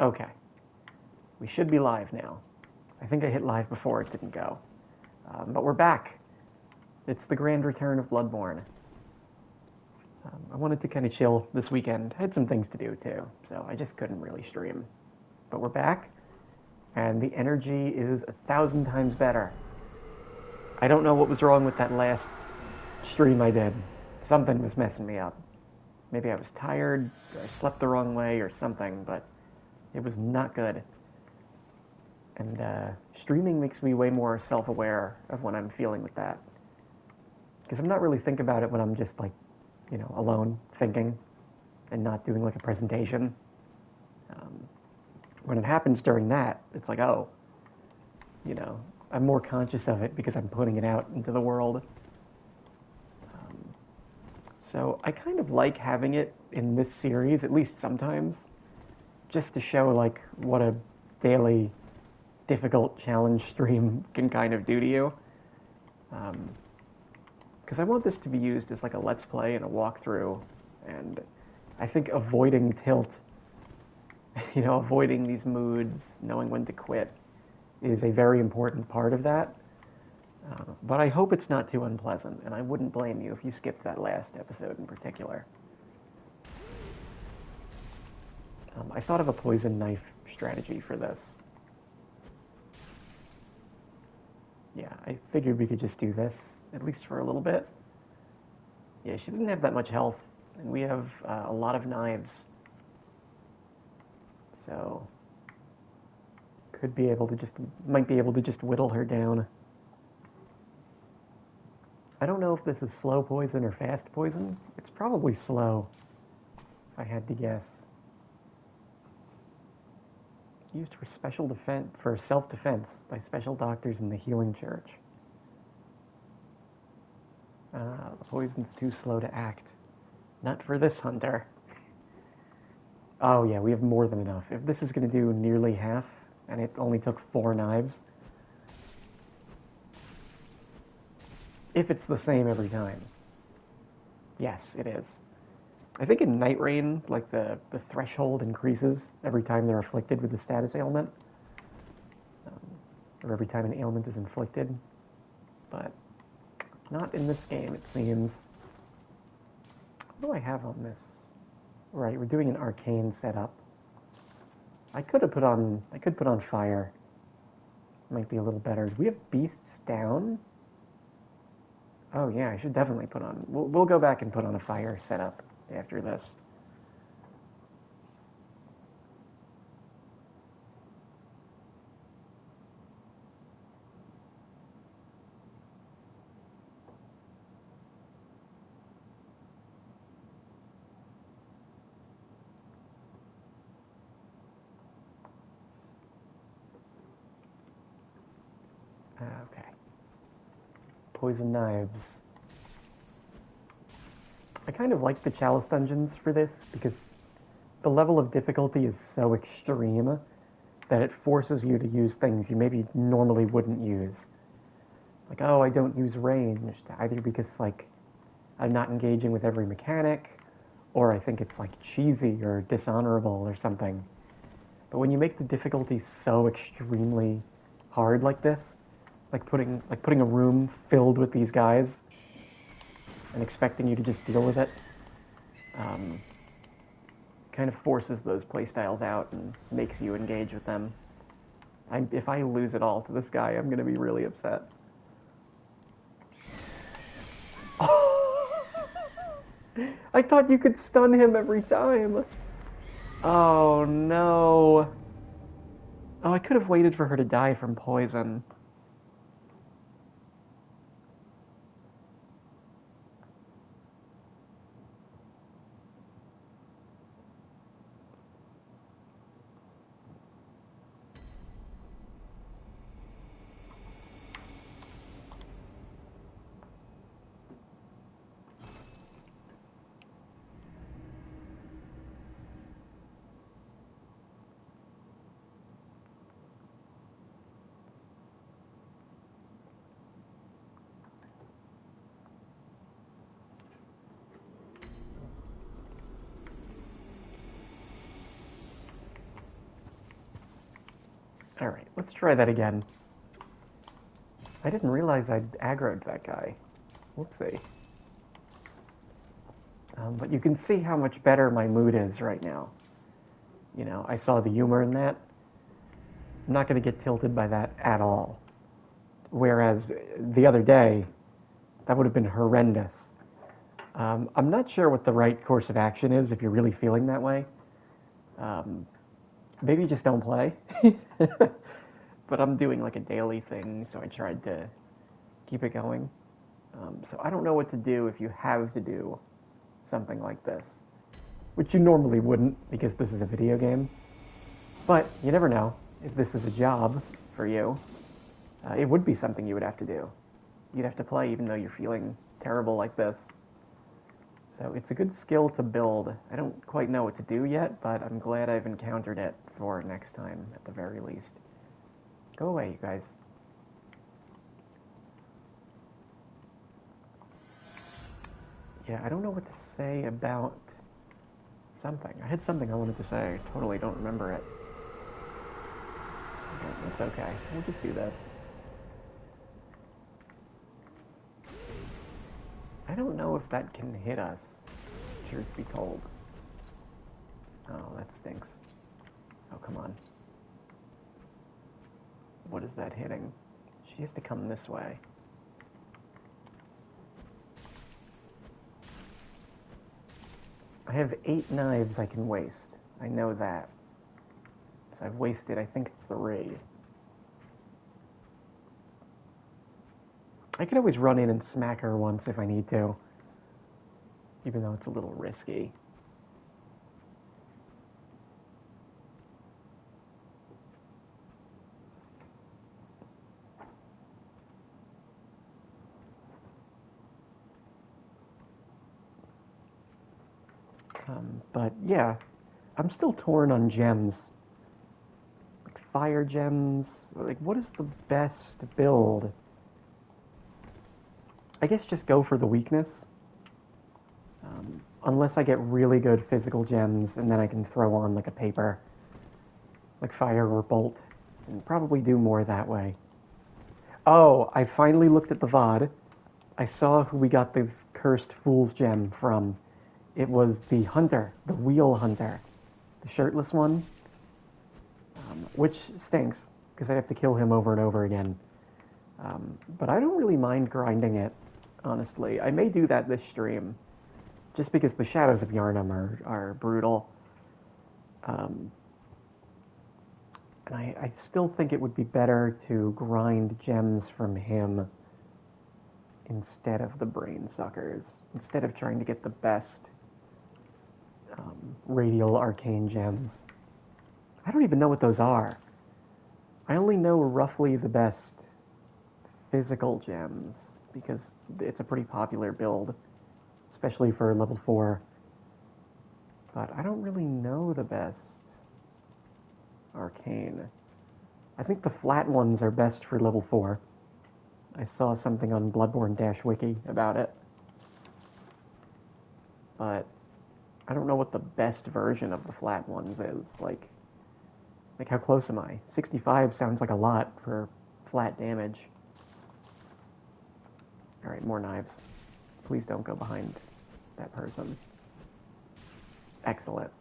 Okay. We should be live now. I think I hit live before it didn't go. But we're back. It's the grand return of Bloodborne. I wanted to kind of chill this weekend. I had some things to do too, so I just couldn't really stream. But we're back, and the energy is 1,000 times better. I don't know what was wrong with that last stream I did. Something was messing me up. Maybe I was tired, or I slept the wrong way, or something, but it was not good. And streaming makes me way more self-aware of when I'm feeling with that. Because I'm not really thinking about it when I'm just like, alone thinking and not doing like a presentation. When it happens during that, it's like, oh, I'm more conscious of it because I'm putting it out into the world. So I kind of like having it in this series, at least sometimes, just to show like what a daily difficult challenge stream can kind of do to you. Because I want this to be used as like a let's play and a walkthrough, and I think avoiding tilt, avoiding these moods, knowing when to quit, is a very important part of that. But I hope it's not too unpleasant, and I wouldn't blame you if you skipped that last episode in particular. I thought of a poison knife strategy for this. Yeah, I figured we could just do this, at least for a little bit. Yeah, she doesn't have that much health, and we have a lot of knives. So, might be able to just whittle her down. I don't know if this is slow poison or fast poison. It's probably slow, if I had to guess. Used for self-defense by special doctors in the healing church. The poison's too slow to act. Not for this hunter. Oh yeah, we have more than enough. If this is going to do nearly half, and it only took 4 knives, if it's the same every time. Yes, it is. I think in Night Rain, like the threshold increases every time they're afflicted with the status ailment. Or every time an ailment is inflicted. But not in this game, it seems. What do I have on this? Right, we're doing an arcane setup. I could put on fire. Might be a little better. Do we have beasts down? Oh yeah, I should definitely put on... We'll go back and put on a fire setup after this. Okay. Poison knives. I kind of like the chalice dungeons for this because the level of difficulty is so extreme that it forces you to use things you maybe normally wouldn't use. Like, oh, I don't use ranged, either because, like, I'm not engaging with every mechanic, or I think it's, like, cheesy or dishonorable or something. But when you make the difficulty so extremely hard like this, like putting a room filled with these guys and expecting you to just deal with it, kind of forces those playstyles out and makes you engage with them. If I lose it all to this guy, I'm going to be really upset. I thought you could stun him every time. Oh, no. Oh, I could have waited for her to die from poison. Alright, let's try that again. I didn't realize I'd aggroed that guy. Whoopsie. But you can see how much better my mood is right now. You know, I saw the humor in that. I'm not going to get tilted by that at all. Whereas the other day, that would have been horrendous. I'm not sure what the right course of action is if you're really feeling that way. Maybe just don't play. But I'm doing like a daily thing, so I tried to keep it going. So I don't know what to do if you have to do something like this, which you normally wouldn't because this is a video game. But you never know. If this is a job for you, it would be something you would have to do. You'd have to play even though you're feeling terrible like this. So it's a good skill to build. I don't quite know what to do yet, but I'm glad I've encountered it for next time at the very least. Go away, you guys. Yeah, I don't know what to say about something. I had something I wanted to say. I totally don't remember it. Okay, that's okay. We'll just do this. I don't know if that can hit us, truth be told. Oh, that stinks. Oh, come on. What is that hitting? She has to come this way. I have 8 knives I can waste. I know that. So I've wasted, I think, 3. I could always run in and smack her once if I need to. Even though it's a little risky. But yeah, I'm still torn on gems. Like fire gems. Like, what is the best build? I guess just go for the weakness. Unless I get really good physical gems, and then I can throw on like a paper, like fire or bolt, and probably do more that way. Oh, I finally looked at the VOD. I saw who we got the cursed fool's gem from. It was the hunter, the wheel hunter, the shirtless one, which stinks because I have to kill him over and over again. But I don't really mind grinding it, honestly. I may do that this stream, just because the Shadows of Yharnam are brutal. And I still think it would be better to grind gems from him instead of the brain suckers, instead of trying to get the best radial arcane gems. I don't even know what those are. I only know roughly the best physical gems because it's a pretty popular build, especially for level 4. But I don't really know the best arcane. I think the flat ones are best for level 4. I saw something on Bloodborne-wiki about it. But I don't know what the best version of the flat ones is. Like how close am I? 65 sounds like a lot for flat damage. Alright, more knives. Please don't go behind that person. Excellent.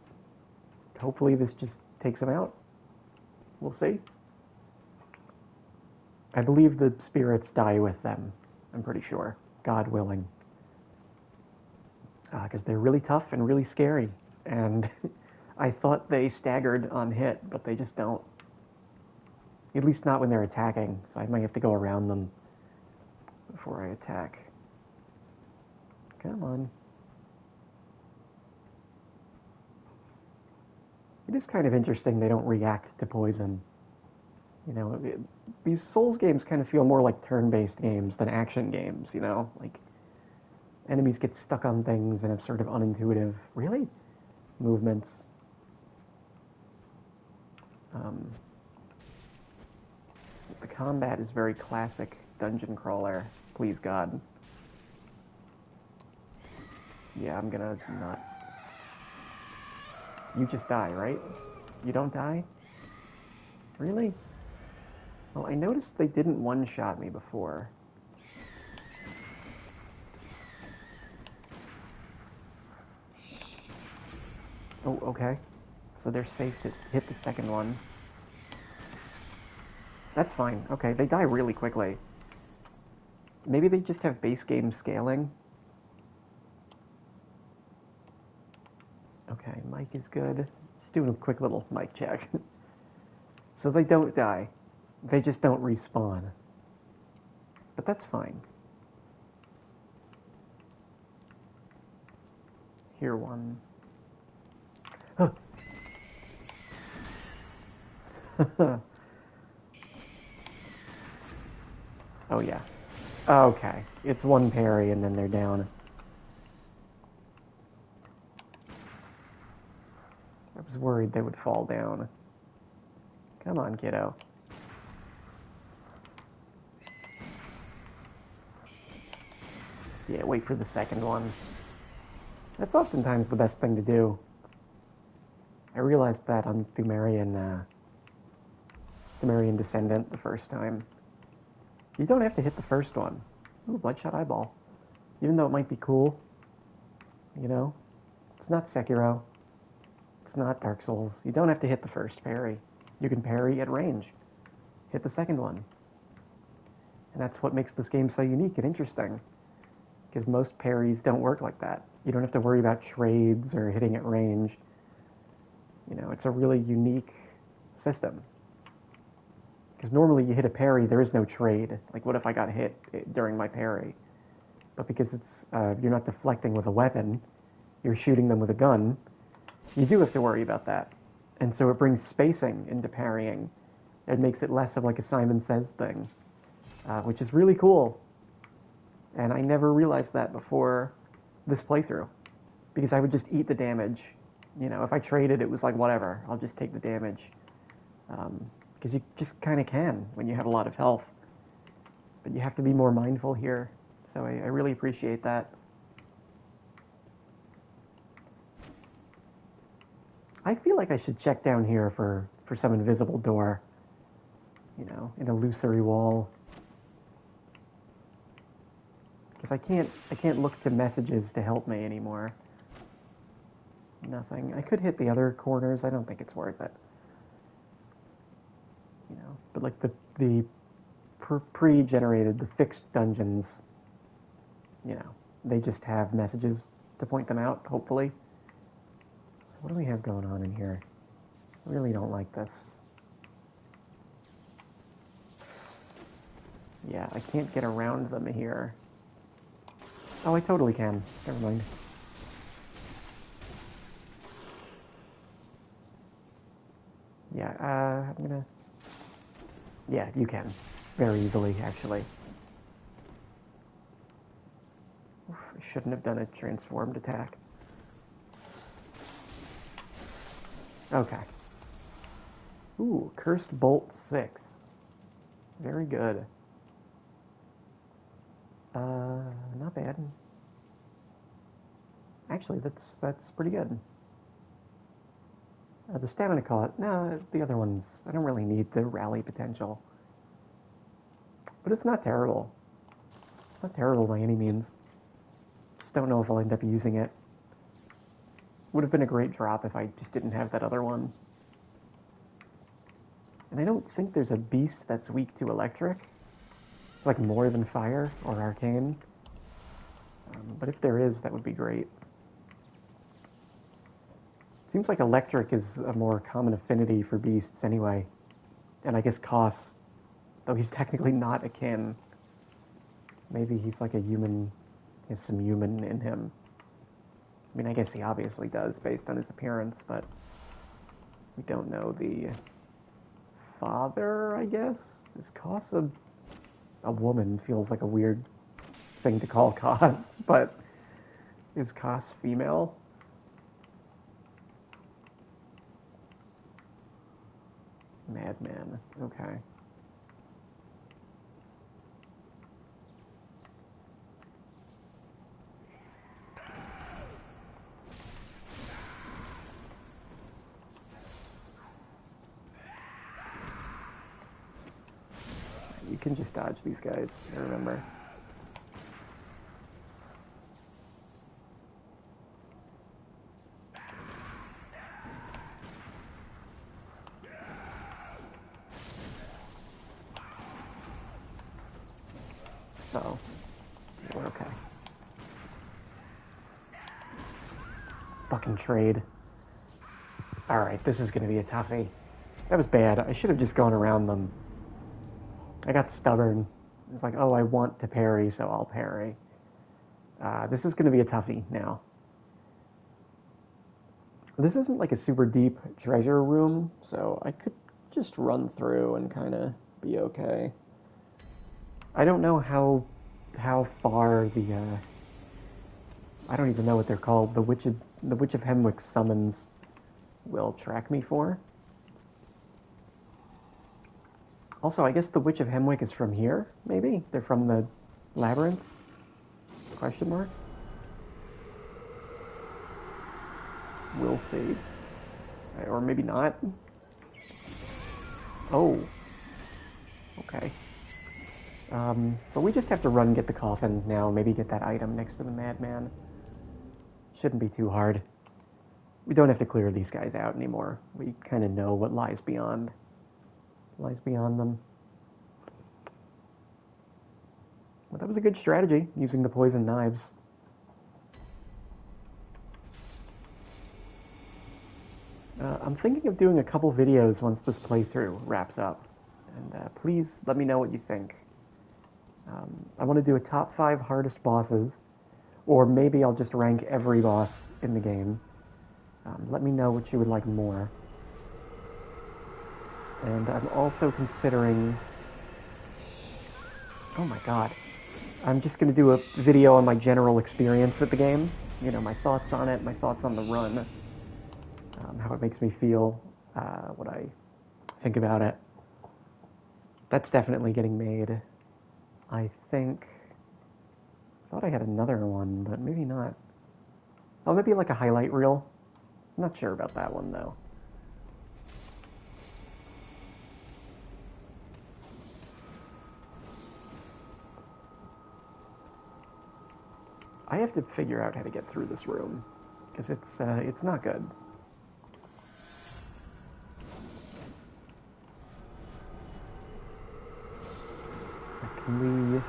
Hopefully this just takes him out. We'll see. I believe the spirits die with them. I'm pretty sure. God willing. Because they're really tough and really scary. And I thought they staggered on hit, but they just don't. At least not when they're attacking, so I might have to go around them before I attack. Come on. It is kind of interesting they don't react to poison. You know, these Souls games kind of feel more like turn-based games than action games, you know? Like, enemies get stuck on things and have sort of unintuitive, really, movements. The combat is very classic dungeon crawler, please God. Yeah, I'm gonna not... You just die, right? You don't die? Really? Well, I noticed they didn't one-shot me before. Oh, okay. So they're safe to hit the second one. That's fine. Okay, they die really quickly. Maybe they just have base game scaling. Okay, mic is good. Just doing a quick little mic check. So they don't die. They just don't respawn. But that's fine. Here one. Huh. Oh yeah. Okay. It's one parry and then they're down. I was worried they would fall down. Come on, kiddo. Yeah, wait for the second one. That's oftentimes the best thing to do. I realized that on Thumerian Descendant the first time. You don't have to hit the first one. Ooh, Bloodshot Eyeball. Even though it might be cool, you know? It's not Sekiro. It's not Dark Souls. You don't have to hit the first parry. You can parry at range. Hit the second one. And that's what makes this game so unique and interesting. Because most parries don't work like that. You don't have to worry about trades or hitting at range. You know, it's a really unique system. Because normally you hit a parry, there is no trade. Like, what if I got hit during my parry? But because it's you're not deflecting with a weapon, you're shooting them with a gun, you do have to worry about that. And so it brings spacing into parrying. It makes it less of like a Simon Says thing, which is really cool. And I never realized that before this playthrough. Because I would just eat the damage. You know, if I traded, it was like, whatever, I'll just take the damage. Because you just kind of can when you have a lot of health. But you have to be more mindful here. So I really appreciate that. I feel like I should check down here for some invisible door. You know, an illusory wall. Because I can't look to messages to help me anymore. Nothing. I could hit the other corners. I don't think it's worth it. You know, but like the pre-generated, the fixed dungeons, you know, they just have messages to point them out, hopefully. So what do we have going on in here? I really don't like this. Yeah, I can't get around them here. Oh, I totally can. Never mind. Yeah, I'm gonna... Yeah, you can. Very easily, actually. Oof, I shouldn't have done a transformed attack. Okay. Ooh, Cursed Bolt 6. Very good. Not bad. Actually, that's pretty good. The stamina cost, no, the other ones, I don't really need the rally potential. But it's not terrible. It's not terrible by any means. Just don't know if I'll end up using it. Would have been a great drop if I just didn't have that other one. And I don't think there's a beast that's weak to electric. Like more than fire or arcane. But if there is, that would be great. Seems like electric is a more common affinity for beasts anyway. And I guess Koss, though he's technically not akin. Maybe he's like a human, he has some human in him. I mean, I guess he obviously does based on his appearance, but we don't know the father, I guess? Is Koss a woman? Feels like a weird thing to call Koss, but is Koss female? Madman. Okay. can just dodge these guys, I remember. Uh-oh. We're okay. Fucking trade. Alright, this is gonna be a toughie. That was bad. I should have just gone around them. I got stubborn. It's like, oh, I want to parry, so I'll parry. This is gonna be a toughie now. This isn't like a super deep treasure room, so I could just run through and kind of be okay. I don't know how far the I don't even know what they're called. The Witch of Hemwick's summons will track me for. Also, I guess the Witch of Hemwick is from here. Maybe they're from the labyrinths. Question mark. We'll see. Or maybe not. Oh. Okay. But we just have to run, get the coffin now, maybe get that item next to the madman. Shouldn't be too hard. We don't have to clear these guys out anymore. We kind of know what lies beyond them. Well, that was a good strategy, using the poison knives. I'm thinking of doing a couple videos once this playthrough wraps up. And please let me know what you think. I want to do a top 5 hardest bosses, or maybe I'll just rank every boss in the game. Let me know what you would like more. And I'm also considering... Oh my god. I'm just going to do a video on my general experience with the game. You know, my thoughts on it, my thoughts on the run. How it makes me feel, what I think about it. That's definitely getting made. I think... I thought I had another one, but maybe not. Oh, maybe like a highlight reel. I'm not sure about that one, though. I have to figure out how to get through this room, because it's not good. Can we...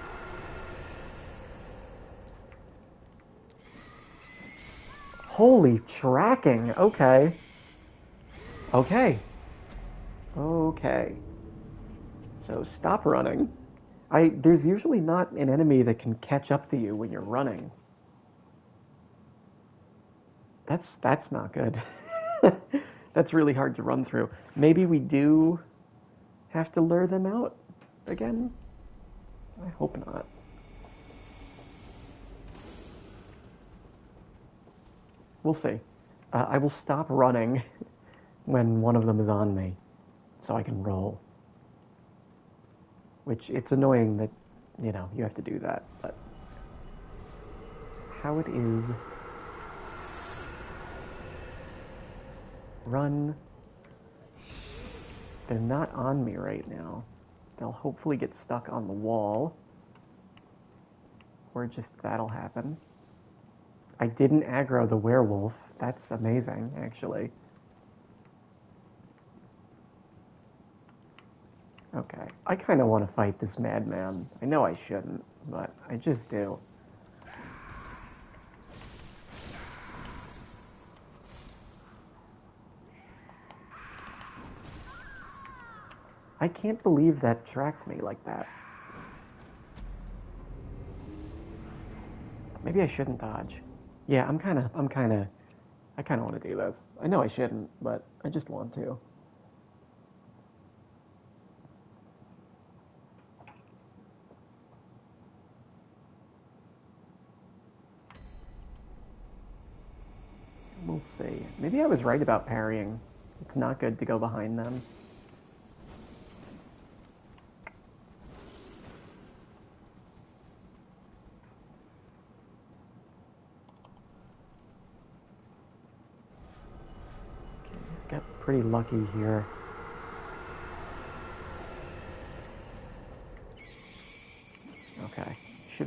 Holy tracking! Okay. Okay. Okay. So stop running. There's usually not an enemy that can catch up to you when you're running. That's not good. That's really hard to run through. Maybe we do have to lure them out again? I hope not. We'll see. I will stop running when one of them is on me, so I can roll. Which, it's annoying that, you know, you have to do that, but... How it is... Run. They're not on me right now. They'll hopefully get stuck on the wall. Or just that'll happen. I didn't aggro the werewolf. That's amazing, actually. Okay. I kind of want to fight this madman. I know I shouldn't, but I just do. I can't believe that tracked me like that. Maybe I shouldn't dodge. Yeah, I kind of want to do this. I know I shouldn't, but I just want to. We'll see. Maybe I was right about parrying. It's not good to go behind them. Got pretty lucky here.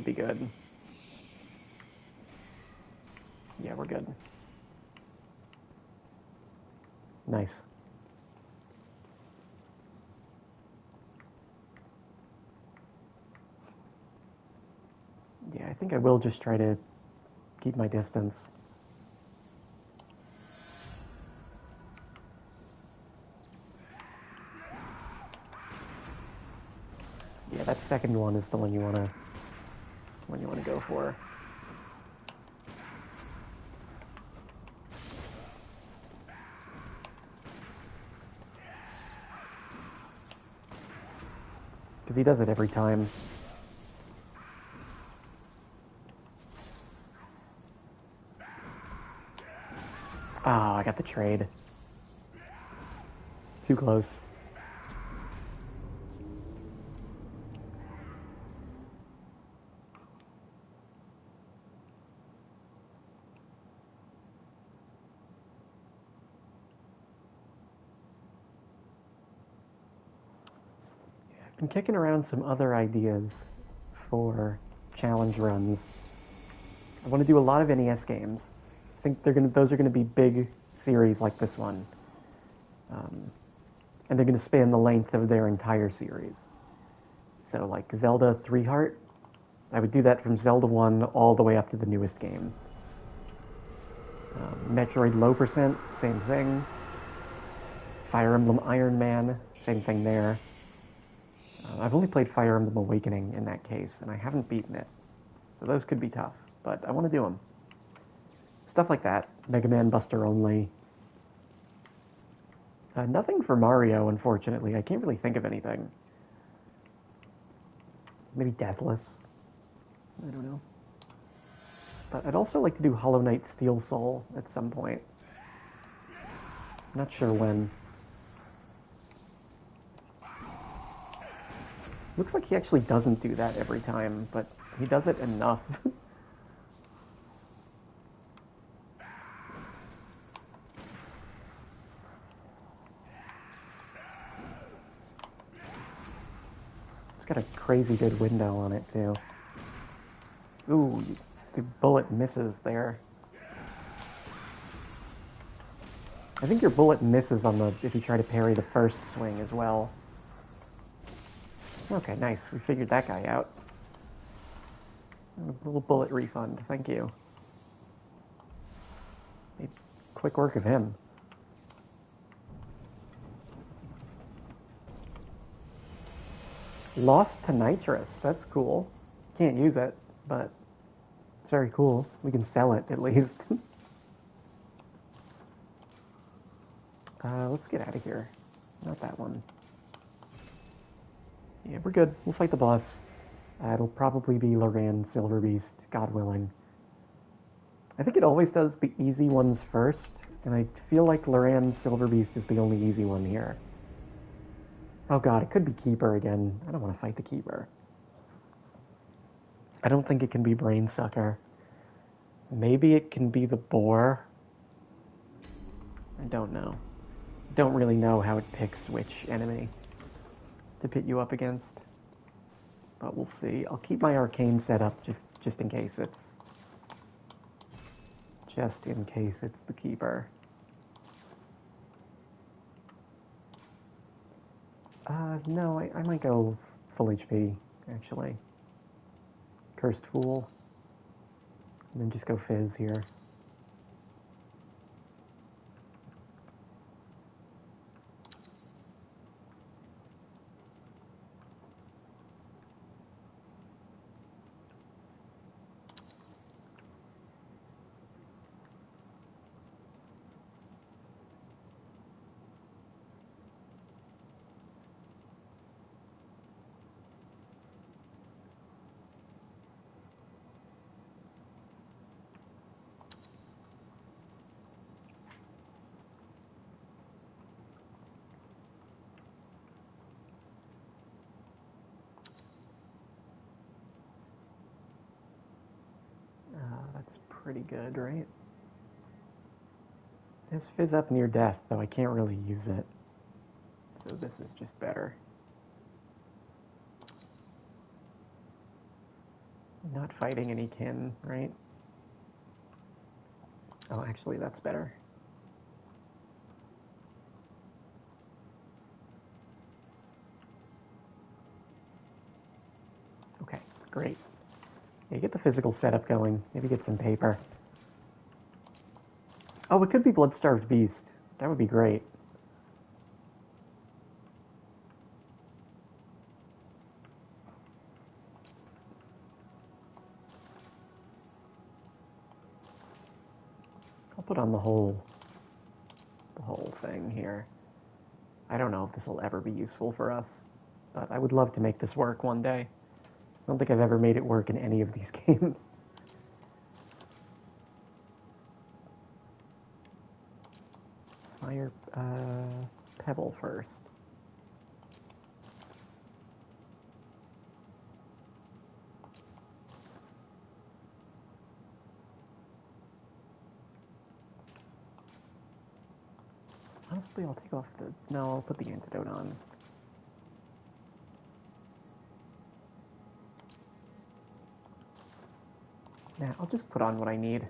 be good. Yeah, we're good. Nice. Yeah, I think I will just try to keep my distance. Yeah, that second one is the one you wanna go for. Because he does it every time. Ah, I got the trade. Too close. I've been kicking around some other ideas for challenge runs. I want to do a lot of NES games. I think those are gonna be big series like this one, and they're gonna span the length of their entire series. So like Zelda 3 Heart, I would do that from Zelda 1 all the way up to the newest game. Metroid Low Percent, same thing. Fire Emblem Iron Man, same thing there. I've only played Fire Emblem Awakening in that case, and I haven't beaten it. So those could be tough, but I want to do them. Stuff like that. Mega Man Buster only. Nothing for Mario, unfortunately. I can't really think of anything. Maybe Deathless. I don't know. But I'd also like to do Hollow Knight Steel Soul at some point. Not sure when. Looks like he actually doesn't do that every time, but he does it enough. It's got a crazy good window on it, too. Ooh, the bullet misses there. I think your bullet misses on if you try to parry the first swing as well. Okay, nice. We figured that guy out. A little bullet refund, thank you. Quick work of him. Lost to Nitrous, that's cool. Can't use it, but it's very cool. We can sell it, at least. Let's get out of here. Not that one. Yeah, we're good. We'll fight the boss. It'll probably be Loran Silverbeast, God willing. I think it always does the easy ones first, and I feel like Loran Silverbeast is the only easy one here. Oh god, it could be Keeper again. I don't want to fight the Keeper. I don't think it can be Brainsucker. Maybe it can be the Boar. I don't know. Don't really know how it picks which enemy to pit you up against. But we'll see. I'll keep my arcane set up just in case it's... Just in case it's the Keeper. No, I might go full HP, actually. Cursed Fool. And then just go Fizz here. That's pretty good, right? It's Fizz up near death, though I can't really use it. So this is just better. Not fighting any kin, right? Oh, actually, that's better. Okay, great. Yeah, get the physical setup going. Maybe get some paper. Oh, it could be Blood-Starved Beast. That would be great. I'll put on the whole thing here. I don't know if this will ever be useful for us, but I would love to make this work one day. I don't think I've ever made it work in any of these games. Fire Pebble first. Honestly, I'll take off the... No, I'll put the antidote on. Nah, I'll just put on what I need.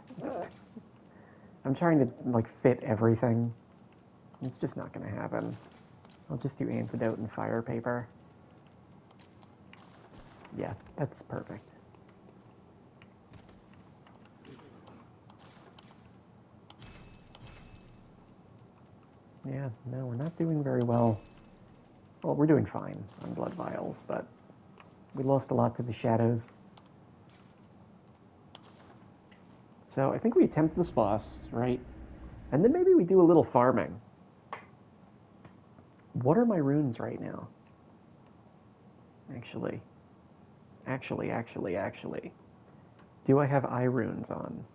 I'm trying to, like, fit everything. It's just not going to happen. I'll just do antidote and fire paper. Yeah, that's perfect. Yeah, no, we're not doing very well. Well, we're doing fine on blood vials, but we lost a lot to the shadows. So I think we attempt this boss, right? And then maybe we do a little farming. What are my runes right now? Actually. Do I have eye runes on?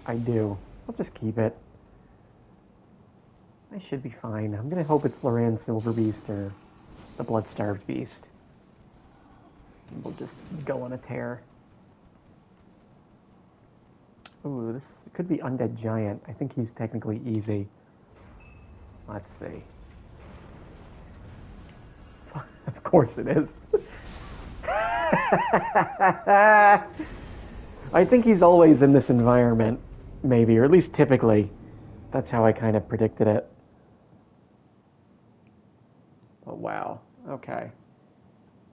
I do. I'll just keep it. I should be fine. I'm gonna hope it's Loran Silverbeast or the Blood-Starved Beast. We'll just go on a tear. Ooh, this could be Undead Giant. I think he's technically easy. Let's see. Of course it is. I think he's always in this environment, maybe, or at least typically. That's how I kind of predicted it. Oh, wow. Okay.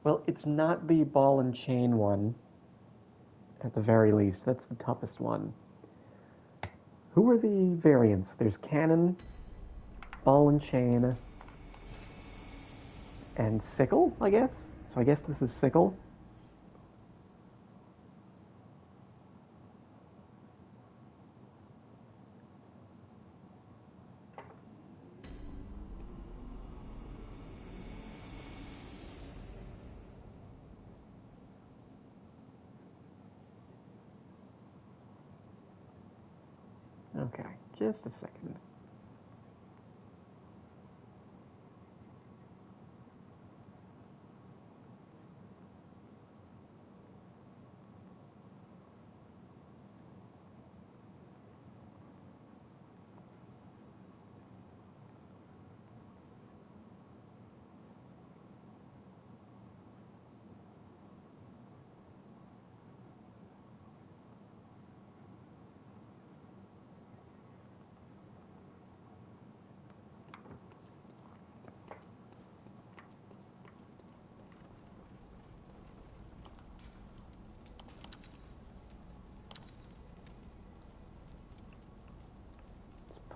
Well, it's not the ball and chain one, at the very least. That's the toughest one. Who are the variants? There's cannon, ball and chain, and sickle, I guess? So I guess this is sickle. Okay, just a second.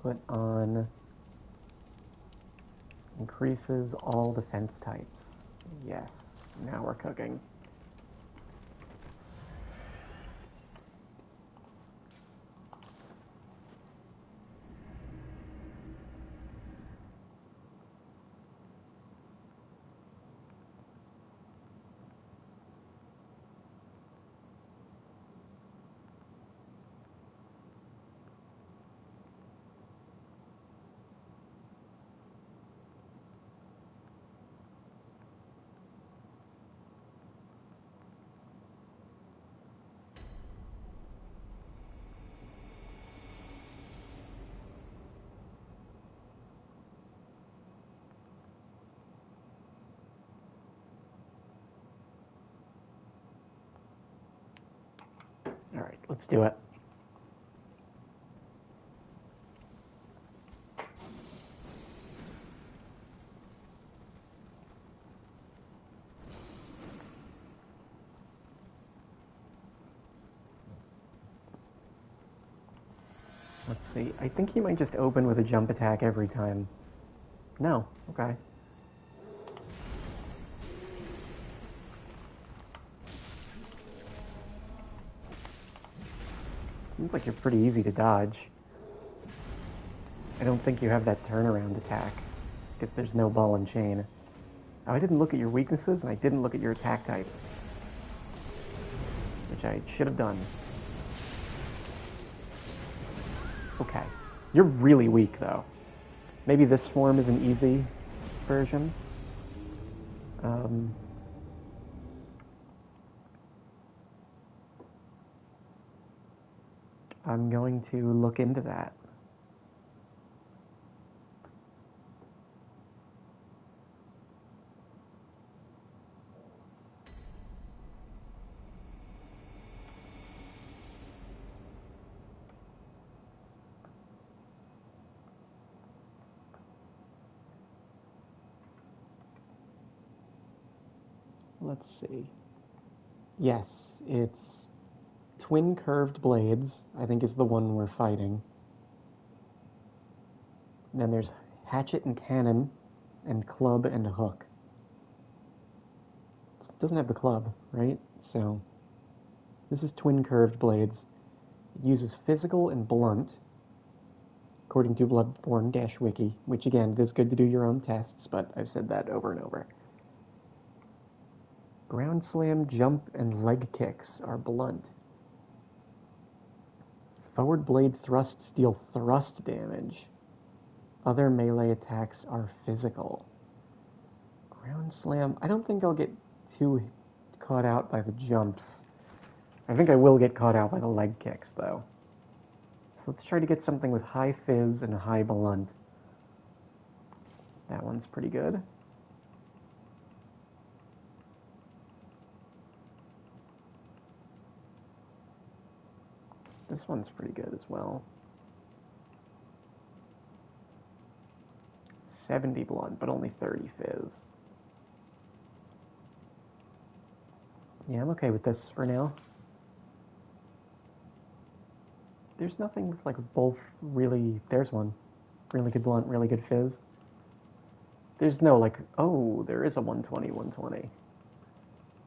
Put on increases all defense types. Yes, now we're cooking. Alright, let's do it. Let's see. I think he might just open with a jump attack every time. No. Okay. Seems like you're pretty easy to dodge. I don't think you have that turnaround attack, because there's no ball and chain. Oh, I didn't look at your weaknesses, and I didn't look at your attack types. Which I should have done. Okay. You're really weak, though. Maybe this form is an easy version. I'm going to look into that. Let's see. Yes, it's twin curved blades, I think is the one we're fighting. And then there's hatchet and cannon, and club and hook. It doesn't have the club, right? So, this is twin curved blades. It uses physical and blunt, according to Bloodborne-wiki, which again, it is good to do your own tests, but I've said that over and over. Ground slam, jump, and leg kicks are blunt. Forward blade thrusts deal thrust damage. Other melee attacks are physical. Ground slam, I don't think I'll get too caught out by the jumps. I think I will get caught out by the leg kicks, though. So let's try to get something with high fizz and high blunt. That one's pretty good. This one's pretty good as well. 70 blunt, but only 30 fizz. Yeah, I'm okay with this for now. There's nothing with, like, both really... There's one. Really good blunt, really good fizz. There's no, like, oh, there is a 120, 120.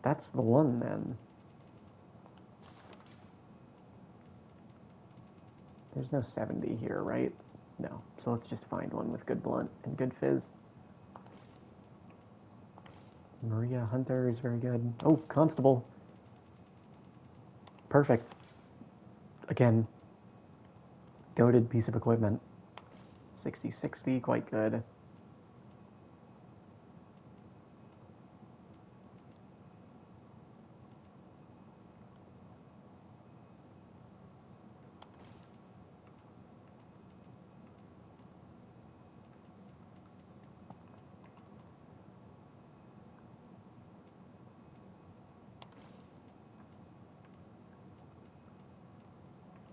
That's the one, then. There's no 70 here, right? No. So let's just find one with good blunt and good fizz. Maria Hunter is very good. Oh, Constable. Perfect. Again, goated piece of equipment. 60-60, quite good.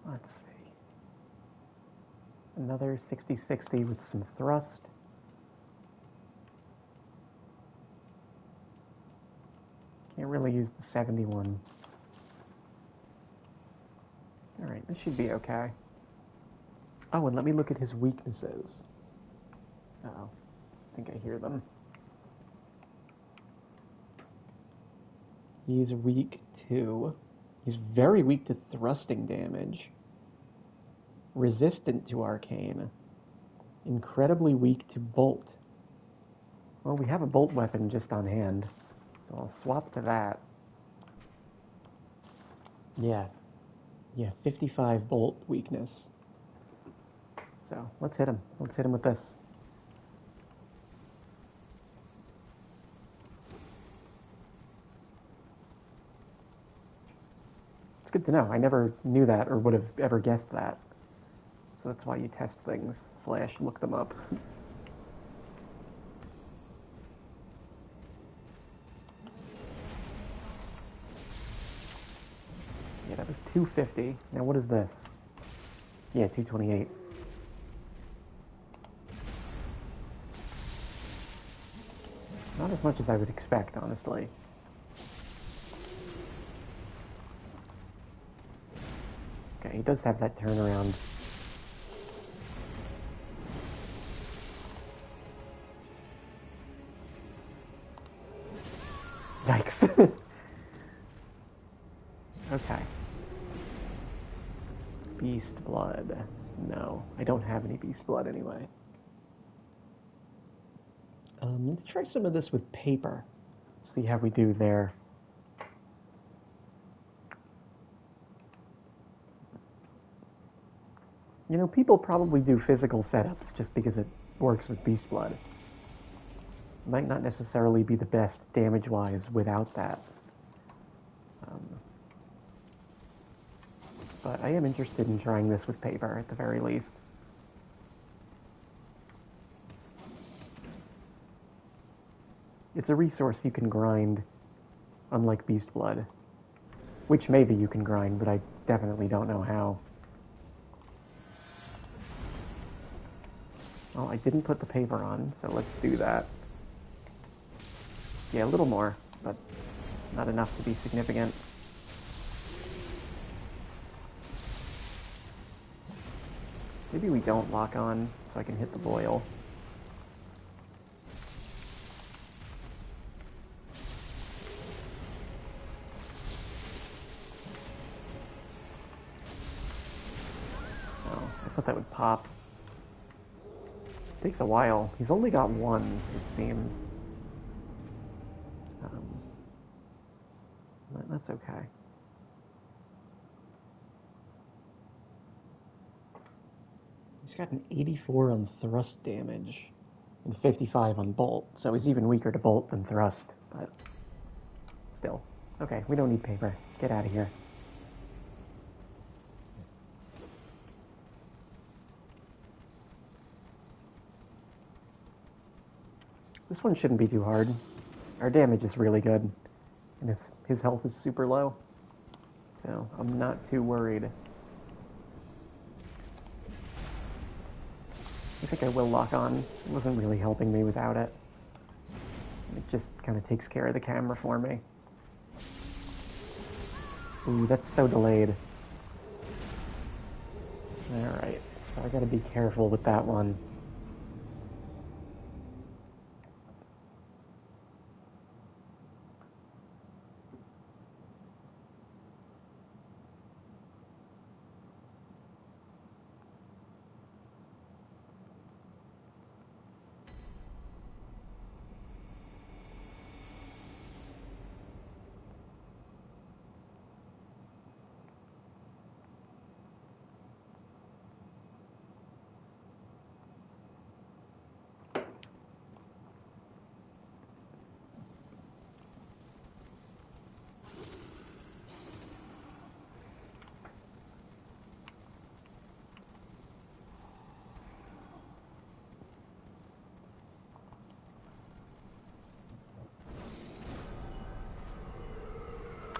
Let's see. Another 60-60 with some thrust. Can't really use the 71. Alright, this should be okay. Oh, and let me look at his weaknesses. Uh-oh. I think I hear them. He's weak to... He's very weak to thrusting damage. Resistant to arcane. Incredibly weak to bolt. Well, we have a bolt weapon just on hand, so I'll swap to that. Yeah, 55 bolt weakness. So, let's hit him. Let's hit him with this. It's good to know. I never knew that or would have ever guessed that. So that's why you test things / look them up. Yeah, that was 250. Now what is this? Yeah, 228. Not as much as I would expect, honestly. Okay, he does have that turnaround. Yikes. Okay. Beast blood. No, I don't have any beast blood anyway. Let's try some of this with paper. See how we do there. You know, people probably do physical setups just because it works with beast blood. Might not necessarily be the best damage-wise without that. But I am interested in trying this with paper, at the very least. It's a resource you can grind, unlike beast blood. Which maybe you can grind, but I definitely don't know how. Well, I didn't put the paper on, so let's do that. Yeah, a little more, but not enough to be significant. Maybe we don't lock on, so I can hit the boil. Oh, I thought that would pop. Takes a while. He's only got one, it seems. That's okay. He's got an 84 on thrust damage and 55 on bolt, so he's even weaker to bolt than thrust, but still. Okay, we don't need paper. Get out of here. This one shouldn't be too hard. Our damage is really good, and his health is super low, so I'm not too worried. I think I will lock on. It wasn't really helping me without it. It just kind of takes care of the camera for me. Ooh, that's so delayed. Alright, so I gotta be careful with that one.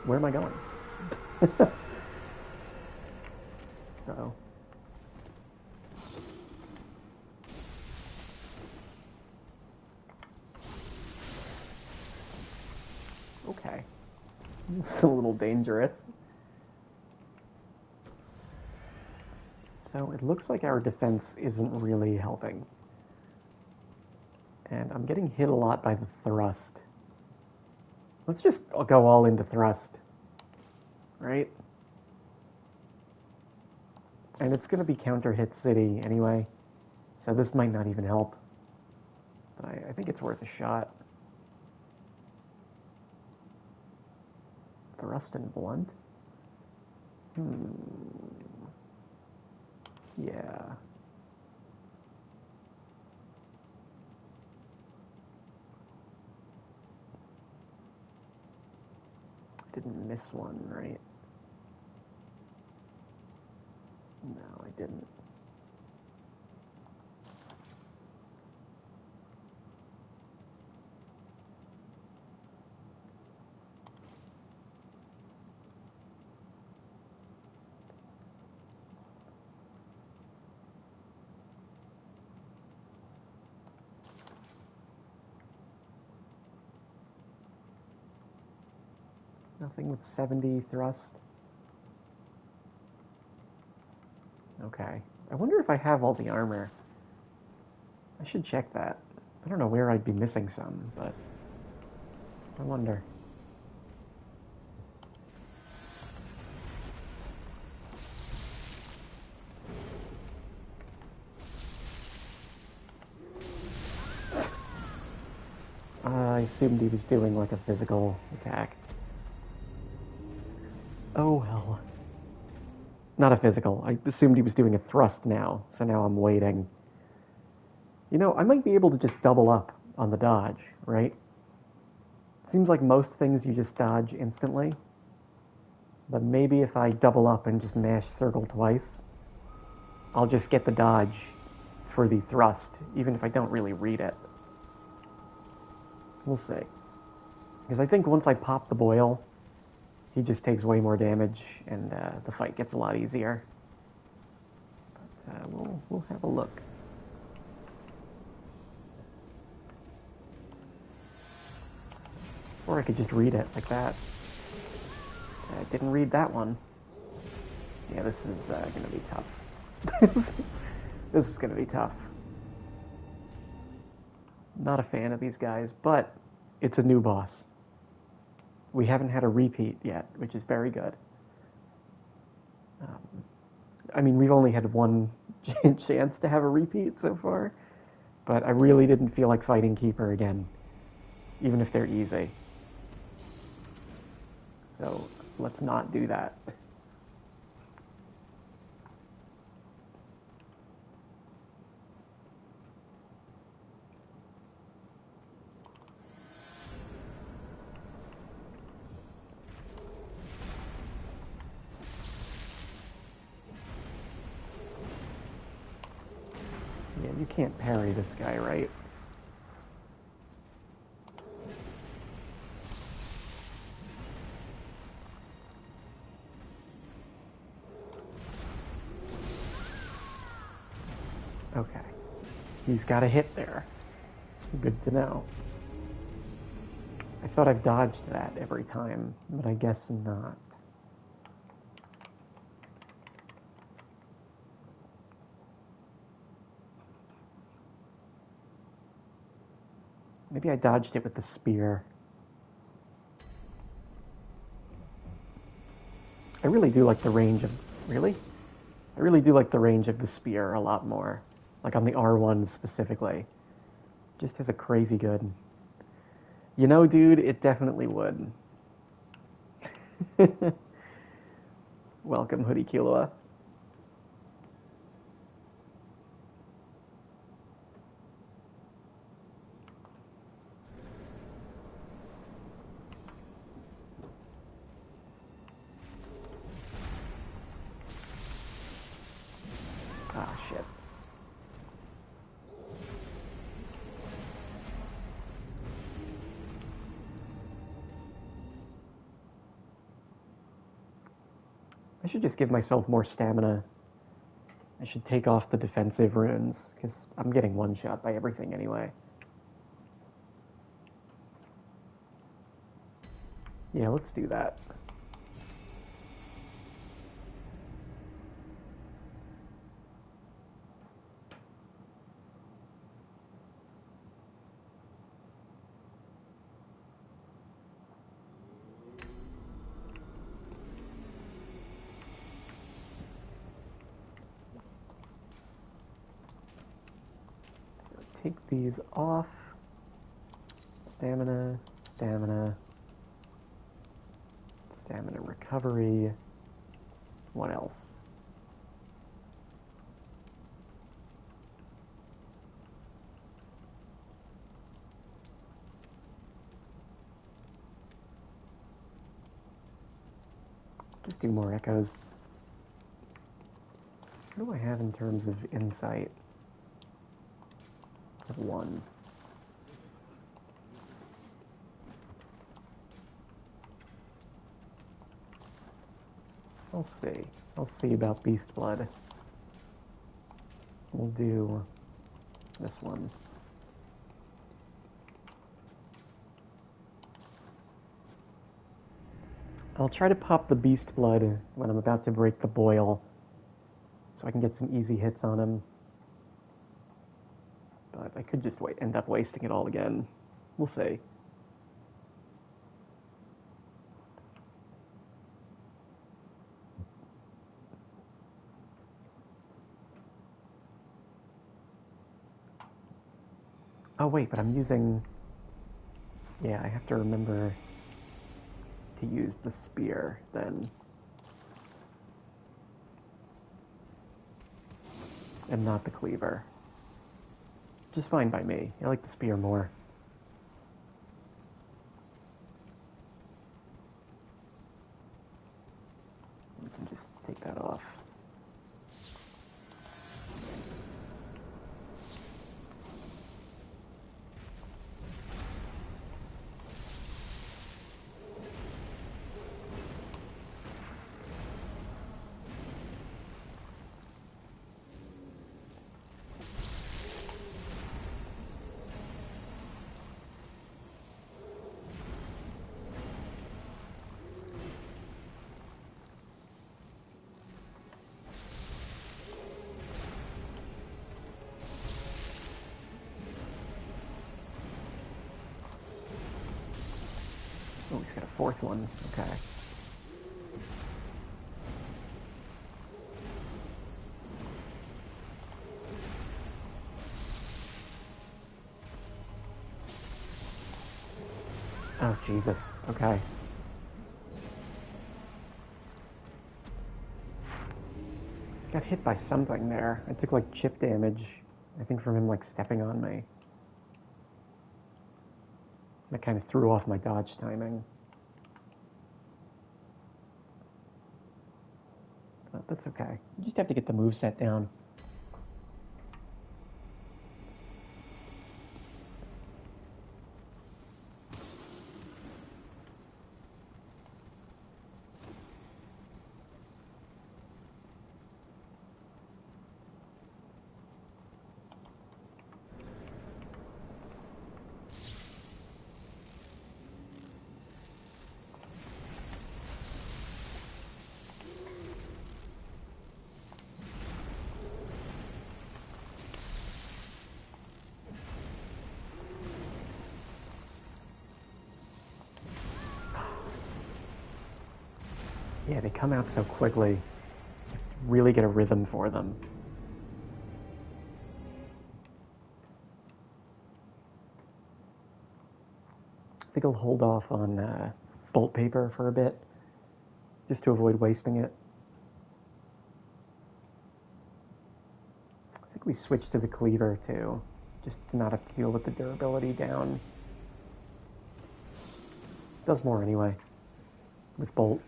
Where am I going? Uh-oh. Okay. It's a little dangerous. So it looks like our defense isn't really helping. And I'm getting hit a lot by the thrust. Let's just go all into thrust. Right? And it's going to be counter-hit city anyway, so this might not even help. But I think it's worth a shot. Thrust and blunt? Yeah. Didn't miss one, right? No, I didn't. Nothing with 70 thrust. Okay. I wonder if I have all the armor. I should check that. I don't know where I'd be missing some, but I wonder. I assumed he was doing like a physical attack. Oh well. Not a physical. I assumed he was doing a thrust now, so now I'm waiting. You know, I might be able to just double up on the dodge, right? Seems like most things you just dodge instantly. But maybe if I double up and just mash circle twice, I'll just get the dodge for the thrust, even if I don't really read it. We'll see. Because I think once I pop the boil, he just takes way more damage, and the fight gets a lot easier. But we'll have a look. Or I could just read it like that. I didn't read that one. Yeah, this is going to be tough. This is going to be tough. Not a fan of these guys, but it's a new boss. We haven't had a repeat yet, which is very good. I mean, we've only had one chance to have a repeat so far, but I really didn't feel like fighting Keeper again, even if they're easy. So let's not do that. Yeah, you can't parry this guy, right? Okay. He's got a hit there. Good to know. I thought I've dodged that every time, but I guess not. Maybe I dodged it with the spear. I really do like the range of... Really? I really do like the range of the spear a lot more. Like on the R1 specifically. Just has a crazy good... You know, dude, it definitely would. Welcome, Hoodie Killua. Ah, shit. I should just give myself more stamina. I should take off the defensive runes, because I'm getting one-shot by everything anyway. Yeah, let's do that. Take these off. Stamina, stamina, stamina recovery. What else? Just do more echoes. What do I have in terms of insight? Of 1. I'll see. I'll see about Beast Blood. We'll do this one. I'll try to pop the beast blood when I'm about to break the boil, so I can get some easy hits on him. But I could just end up wasting it all again. We'll see. Oh wait, but I'm using... Yeah, I have to remember to use the spear then. And not the cleaver. Which is fine by me. I like the spear more. We can just take that off. Oh, he's got a fourth one. Okay. Oh, Jesus. Okay. Got hit by something there. I took, like, chip damage, I think from him, like, stepping on me. That kind of threw off my dodge timing. But that's okay. You just have to get the moveset down. Yeah, they come out so quickly. Really get a rhythm for them. I think I'll hold off on bolt paper for a bit, just to avoid wasting it. I think we switched to the cleaver too, just to not have to deal with the durability down. Does more anyway, with bolt.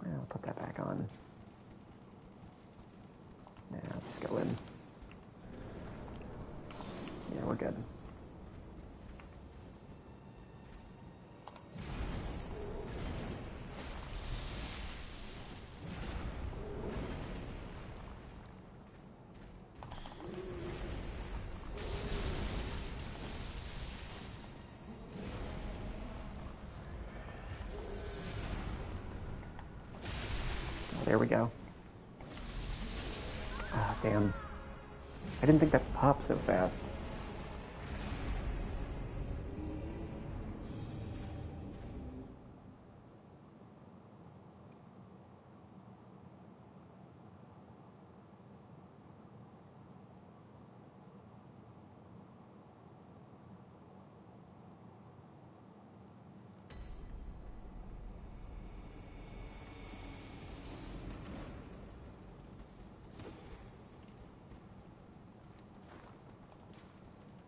I'll put that back on. Yeah, I'll just go in. Yeah, we're good. There we go. Ah, damn. I didn't think that popped so fast.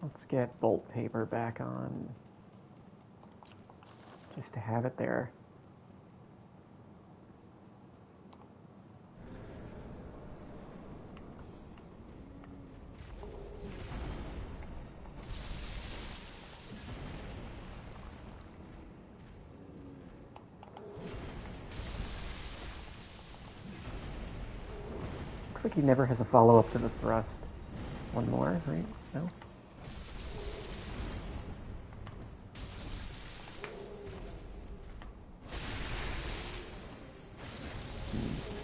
Let's get bolt paper back on, just to have it there. Looks like he never has a follow-up to the thrust. One more, right? No?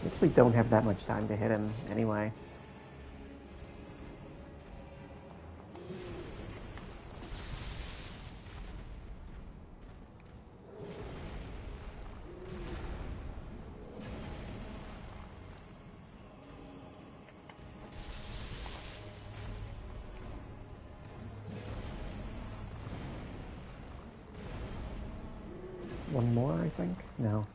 Actually don't have that much time to hit him anyway. One more, I think? No.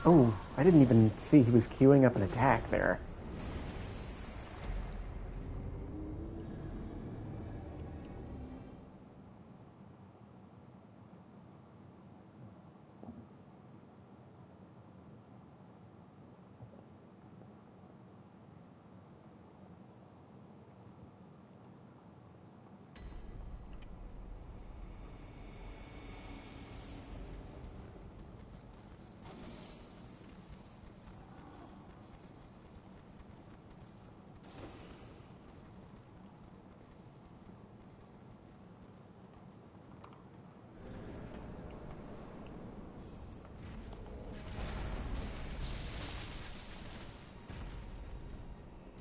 Oh, I didn't even see he was queuing up an attack there.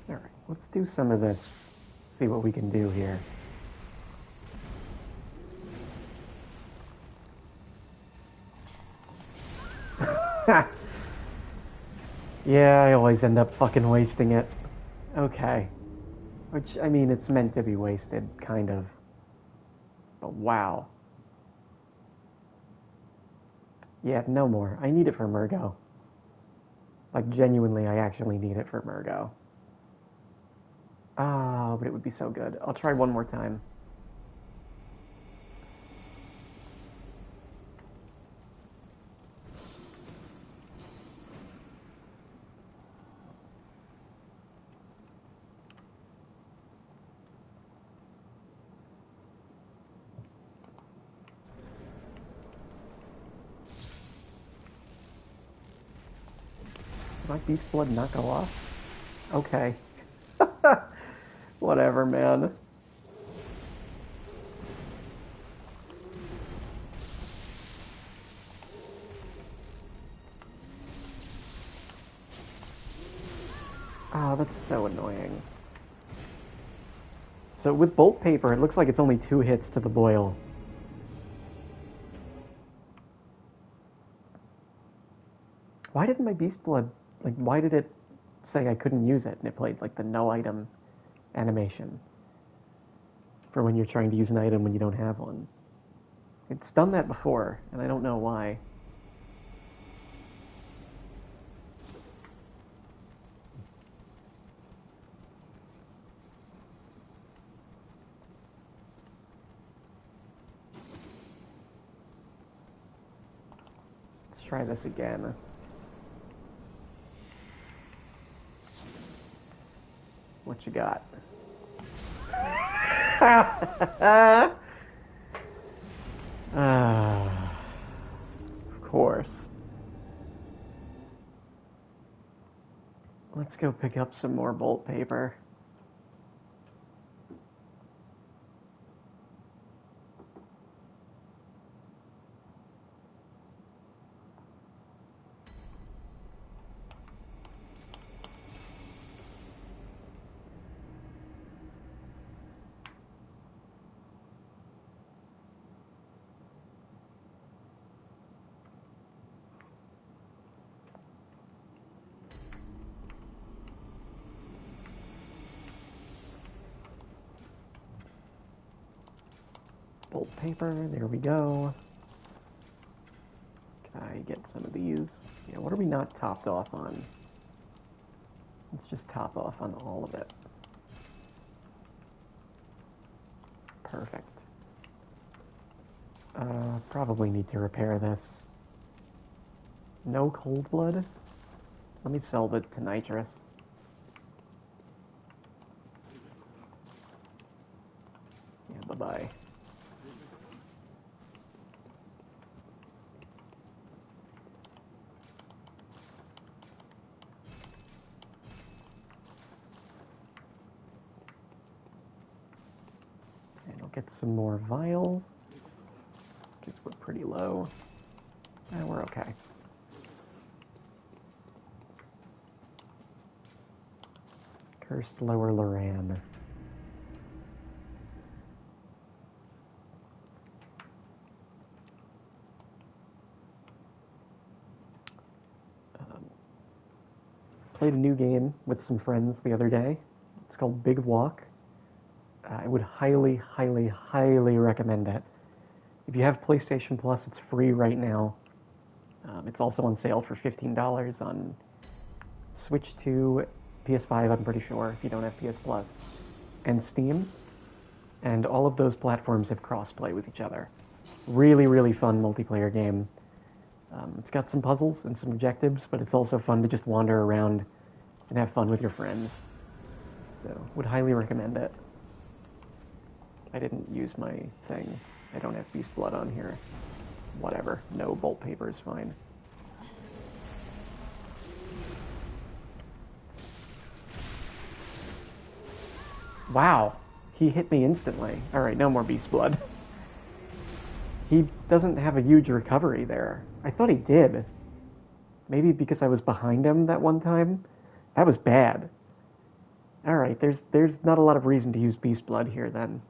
Alright, let's do some of this. See what we can do here. Yeah, I always end up fucking wasting it. Okay. Which, I mean, it's meant to be wasted, kind of. But wow. Yeah, no more. I need it for Murgo. Like, genuinely, I actually need it for Murgo. Ah, but it would be so good. I'll try one more time. Did my beast blood not go off? Okay. Whatever, man. Oh, that's so annoying. So with bolt paper, it looks like it's only 2 hits to the boil. Why didn't my beast blood, like, why did it say I couldn't use it? And it played, like, the no item animation for when you're trying to use an item when you don't have one. It's done that before, and I don't know why. Let's try this again. What you got? Of course. Let's go pick up some more bolt paper. Bolt paper, there we go. Can I get some of these? Yeah, what are we not topped off on? Let's just top off on all of it. Perfect. Probably need to repair this. No cold blood? Let me sell it to nitrous. Yeah, bye-bye. And I'll get some more vials, because we're pretty low. And we're okay. Cursed Lower Loran. Played a new game with some friends the other day. It's called Big Walk. I would highly, highly, highly recommend it. If you have PlayStation Plus, it's free right now. It's also on sale for $15 on Switch 2, PS5, I'm pretty sure, if you don't have PS Plus, and Steam. And all of those platforms have cross-play with each other. Really, really fun multiplayer game. It's got some puzzles and some objectives, but it's also fun to just wander around and have fun with your friends. So, would highly recommend it. I didn't use my thing. I don't have Beast Blood on here. Whatever. No, bolt paper is fine. Wow. He hit me instantly. Alright, no more Beast Blood. He doesn't have a huge recovery there. I thought he did. Maybe because I was behind him that one time? That was bad. Alright, there's not a lot of reason to use Beast Blood here then.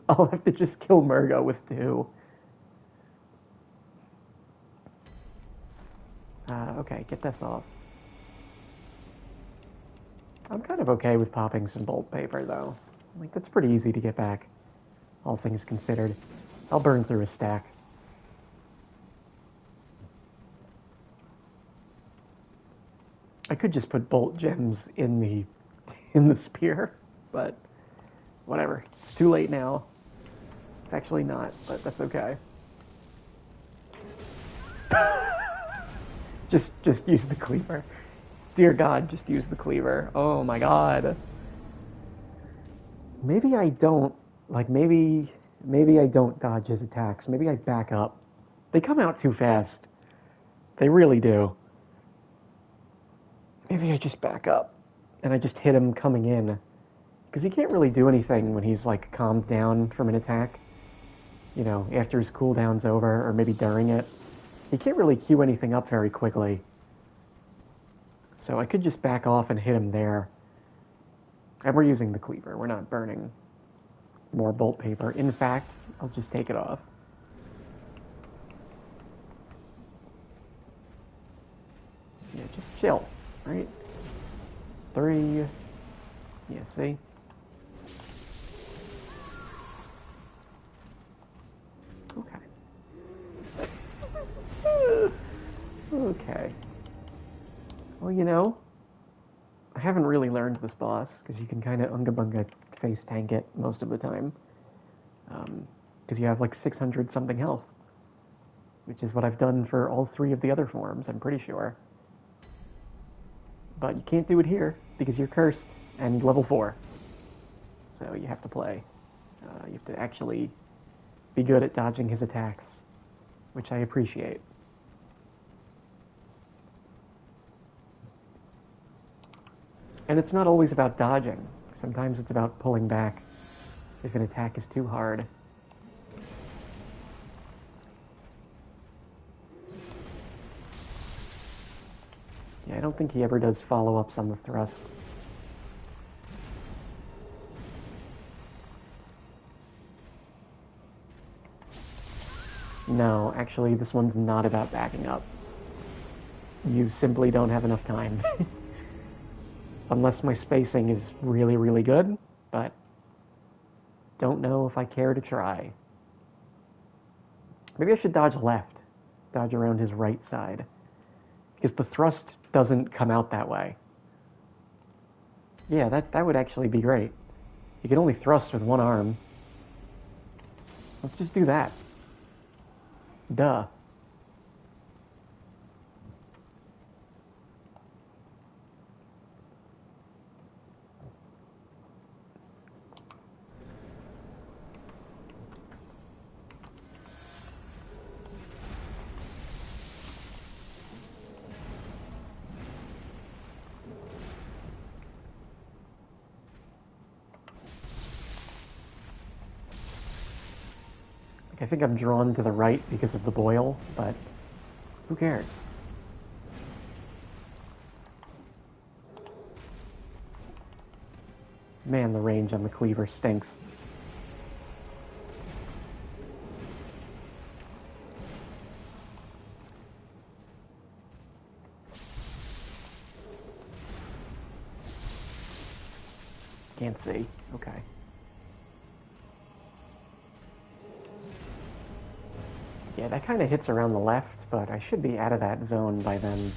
I'll have to just kill Murgo with 2. Okay, get this off. I'm kind of okay with popping some bolt paper, though. Like, that's pretty easy to get back, all things considered. I'll burn through a stack. I could just put bolt gems in the spear, but whatever. It's too late now. It's actually not, but that's okay. Just use the cleaver. Dear God, just use the cleaver. Oh my God. Maybe I don't, like, maybe I don't dodge his attacks. Maybe I back up. They come out too fast. They really do. Maybe I just back up and I just hit him coming in. Because he can't really do anything when he's, like, calmed down from an attack. You know, after his cooldown's over, or maybe during it. He can't really queue anything up very quickly. So I could just back off and hit him there. And we're using the cleaver. We're not burning more bolt paper. In fact, I'll just take it off. Yeah, just chill, right? 3. Yeah, see? Okay. Okay. Well, you know, I haven't really learned this boss, because you can kind of unga-bunga face tank it most of the time. Because you have like 600 something health. Which is what I've done for all 3 of the other forms, I'm pretty sure. But you can't do it here, because you're cursed, and level 4. So you have to play. You have to actually be good at dodging his attacks, which I appreciate. And it's not always about dodging. Sometimes it's about pulling back if an attack is too hard. Yeah, I don't think he ever does follow-ups on the thrust. No, actually, this one's not about backing up. You simply don't have enough time. Unless my spacing is really, really good, but don't know if I care to try. Maybe I should dodge left. Dodge around his right side. Because the thrust doesn't come out that way. Yeah, that would actually be great. You can only thrust with one arm. Let's just do that. Duh. I think I'm drawn to the right because of the boil, but who cares? Man, the range on the cleaver stinks. Can't see. Okay. Yeah, that kind of hits around the left, but I should be out of that zone by then.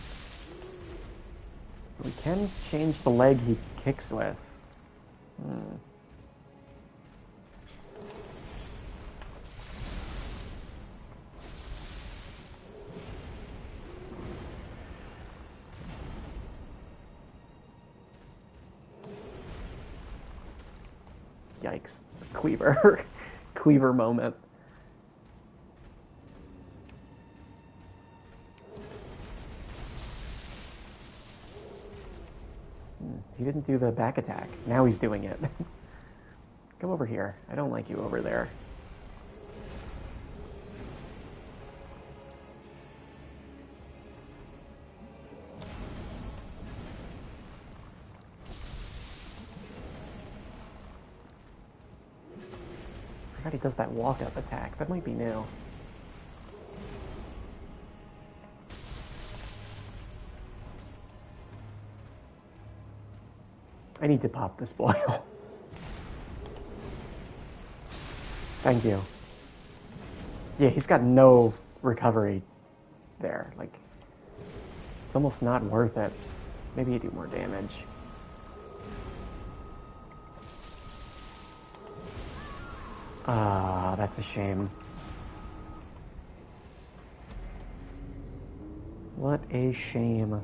We can change the leg he kicks with. Yikes. Cleaver. Cleaver moment. He didn't do the back attack. Now he's doing it. Come over here. I don't like you over there. I forgot he does that walk-up attack. That might be new. I need to pop this boil. Thank you. Yeah, he's got no recovery there. Like, it's almost not worth it. Maybe you do more damage. Ah, that's a shame. What a shame.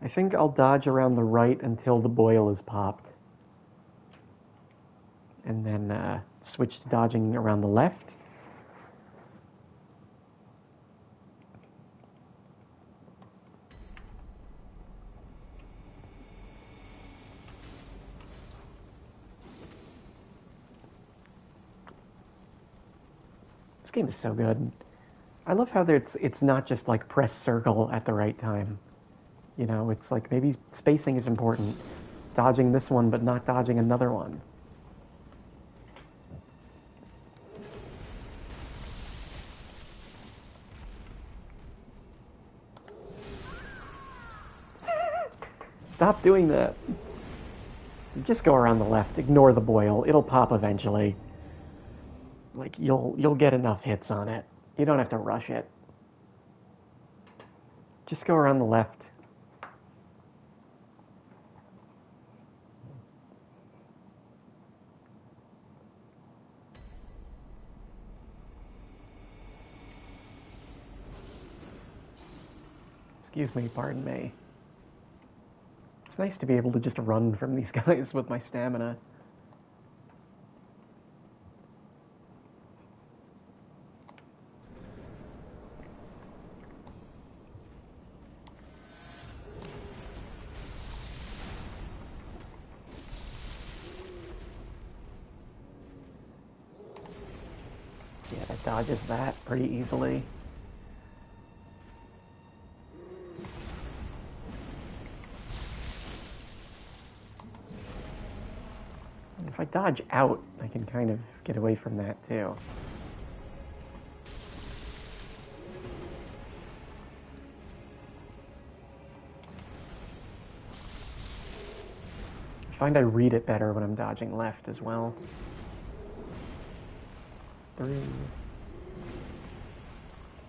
I think I'll dodge around the right until the boil is popped. And then switch to dodging around the left. This game is so good. I love how it's not just like press circle at the right time. You know, it's like maybe spacing is important. Dodging this one, but not dodging another one. Stop doing that. Just go around the left. Ignore the boil. It'll pop eventually. Like, you'll get enough hits on it. You don't have to rush it. Just go around the left. Excuse me, pardon me. It's nice to be able to just run from these guys with my stamina. Yeah, that dodges that pretty easily. If I dodge out, I can kind of get away from that too. I find I read it better when I'm dodging left as well. 3.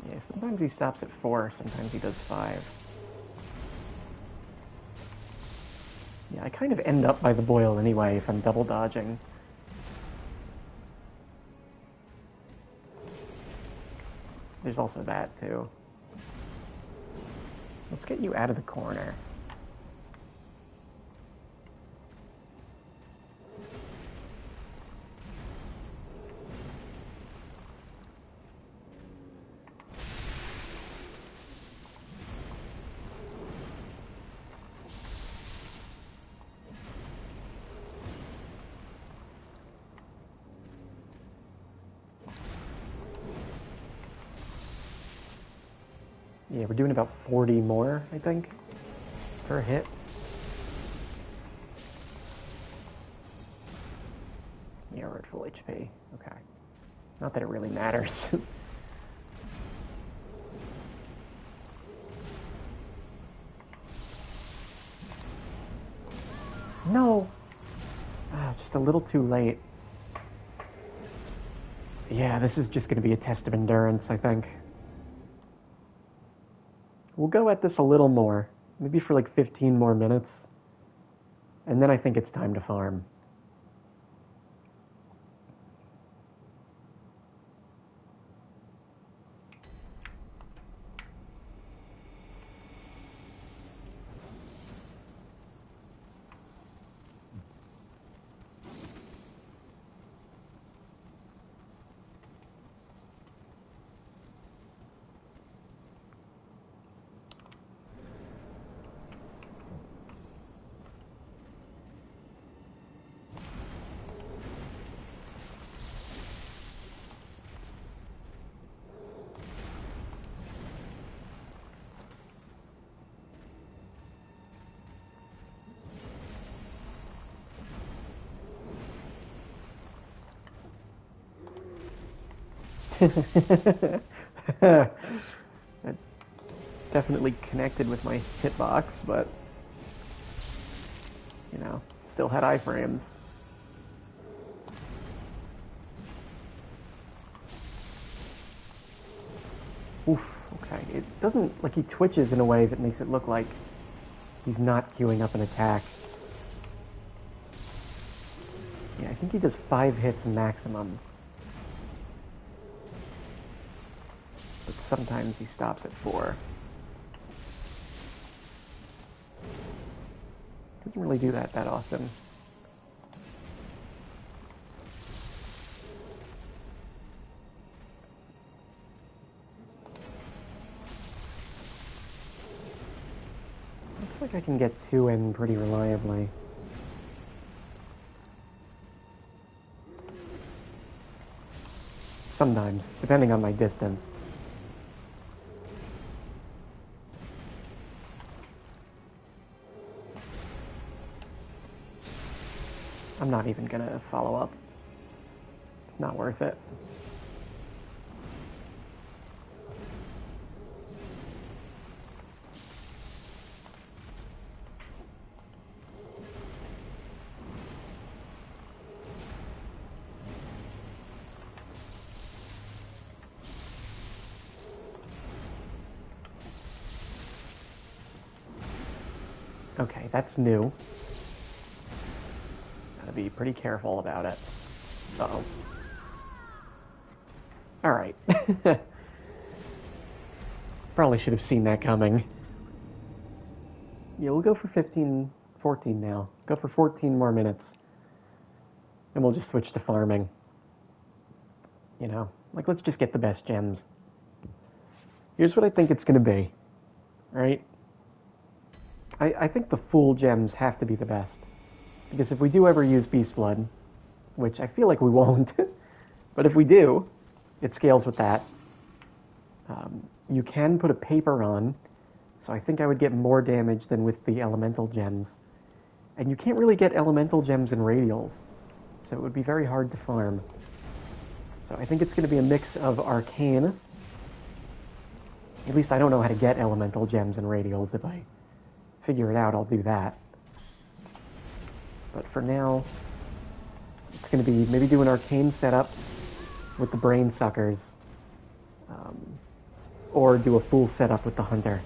Yeah, sometimes he stops at 4, sometimes he does 5. Yeah, I kind of end up by the boil anyway if I'm double dodging. There's also that too. Let's get you out of the corner. Yeah, we're doing about 40 more, I think, per hit. Yeah, we're at full HP. Okay. Not that it really matters. No! Ah, just a little too late. Yeah, this is just going to be a test of endurance, I think. We'll go at this a little more. Maybe for like 15 more minutes. And then I think it's time to farm. That definitely connected with my hitbox, but you know, still had iframes. Oof, okay. It doesn't, like, he twitches in a way that makes it look like he's not queuing up an attack. Yeah, I think he does 5 hits maximum. But sometimes he stops at 4. Doesn't really do that often. Looks like I can get 2 in pretty reliably. Sometimes, depending on my distance. I'm not even gonna follow up. It's not worth it. Okay, that's new. Gotta be pretty careful about it. Uh-oh. Alright. Probably should have seen that coming. Yeah, we'll go for 14 now. Go for 14 more minutes. And we'll just switch to farming. You know, like, let's just get the best gems. Here's what I think it's gonna be. Right? I think the full gems have to be the best. Because if we do ever use Beast Blood, which I feel like we won't, but if we do, it scales with that. You can put a paper on, so I think I would get more damage than with the elemental gems. And you can't really get elemental gems in radials, so it would be very hard to farm. So I think it's going to be a mix of arcane. At least I don't know how to get elemental gems in radials. If I figure it out, I'll do that. But for now, it's going to be maybe do an arcane setup with the brain suckers, or do a full setup with the hunter,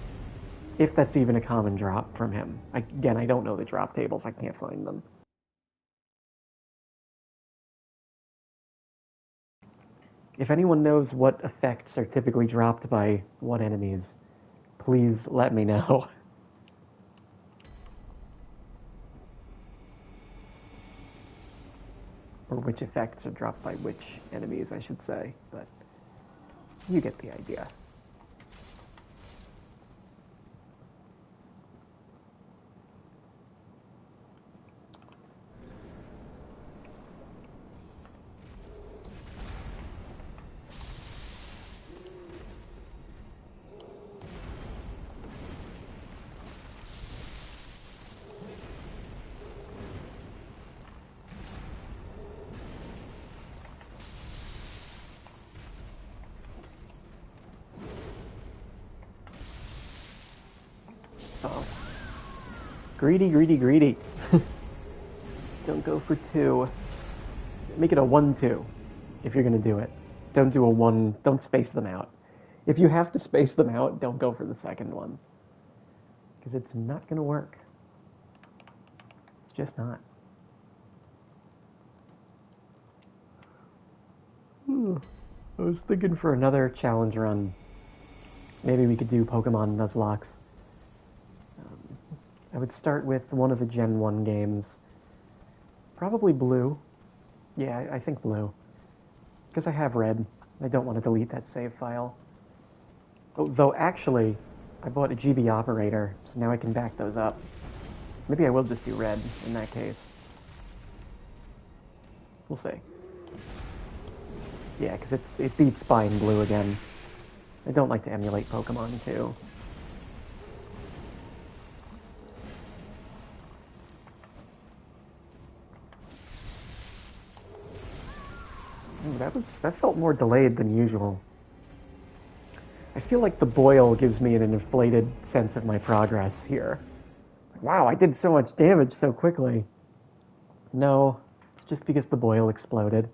if that's even a common drop from him. Again, I don't know the drop tables. I can't find them. If anyone knows what effects are typically dropped by what enemies, please let me know. Or which effects are dropped by which enemies, I should say. But you get the idea. Greedy, greedy, greedy. Don't go for 2. Make it a 1-2 if you're going to do it. Don't do a 1. Don't space them out. If you have to space them out, don't go for the second one. Because it's not going to work. It's just not. I was thinking for another challenge run, maybe we could do Pokemon Nuzlocke. I would start with one of the Gen 1 games. Probably Blue. Yeah, I think Blue. Because I have Red. I don't want to delete that save file. Oh, though actually, I bought a GB operator, so now I can back those up. Maybe I will just do Red in that case. We'll see. Yeah, because it beats Spine Blue again. I don't like to emulate Pokemon too. Ooh, that felt more delayed than usual. I feel like the boil gives me an inflated sense of my progress here. Wow, I did so much damage so quickly. No, it's just because the boil exploded.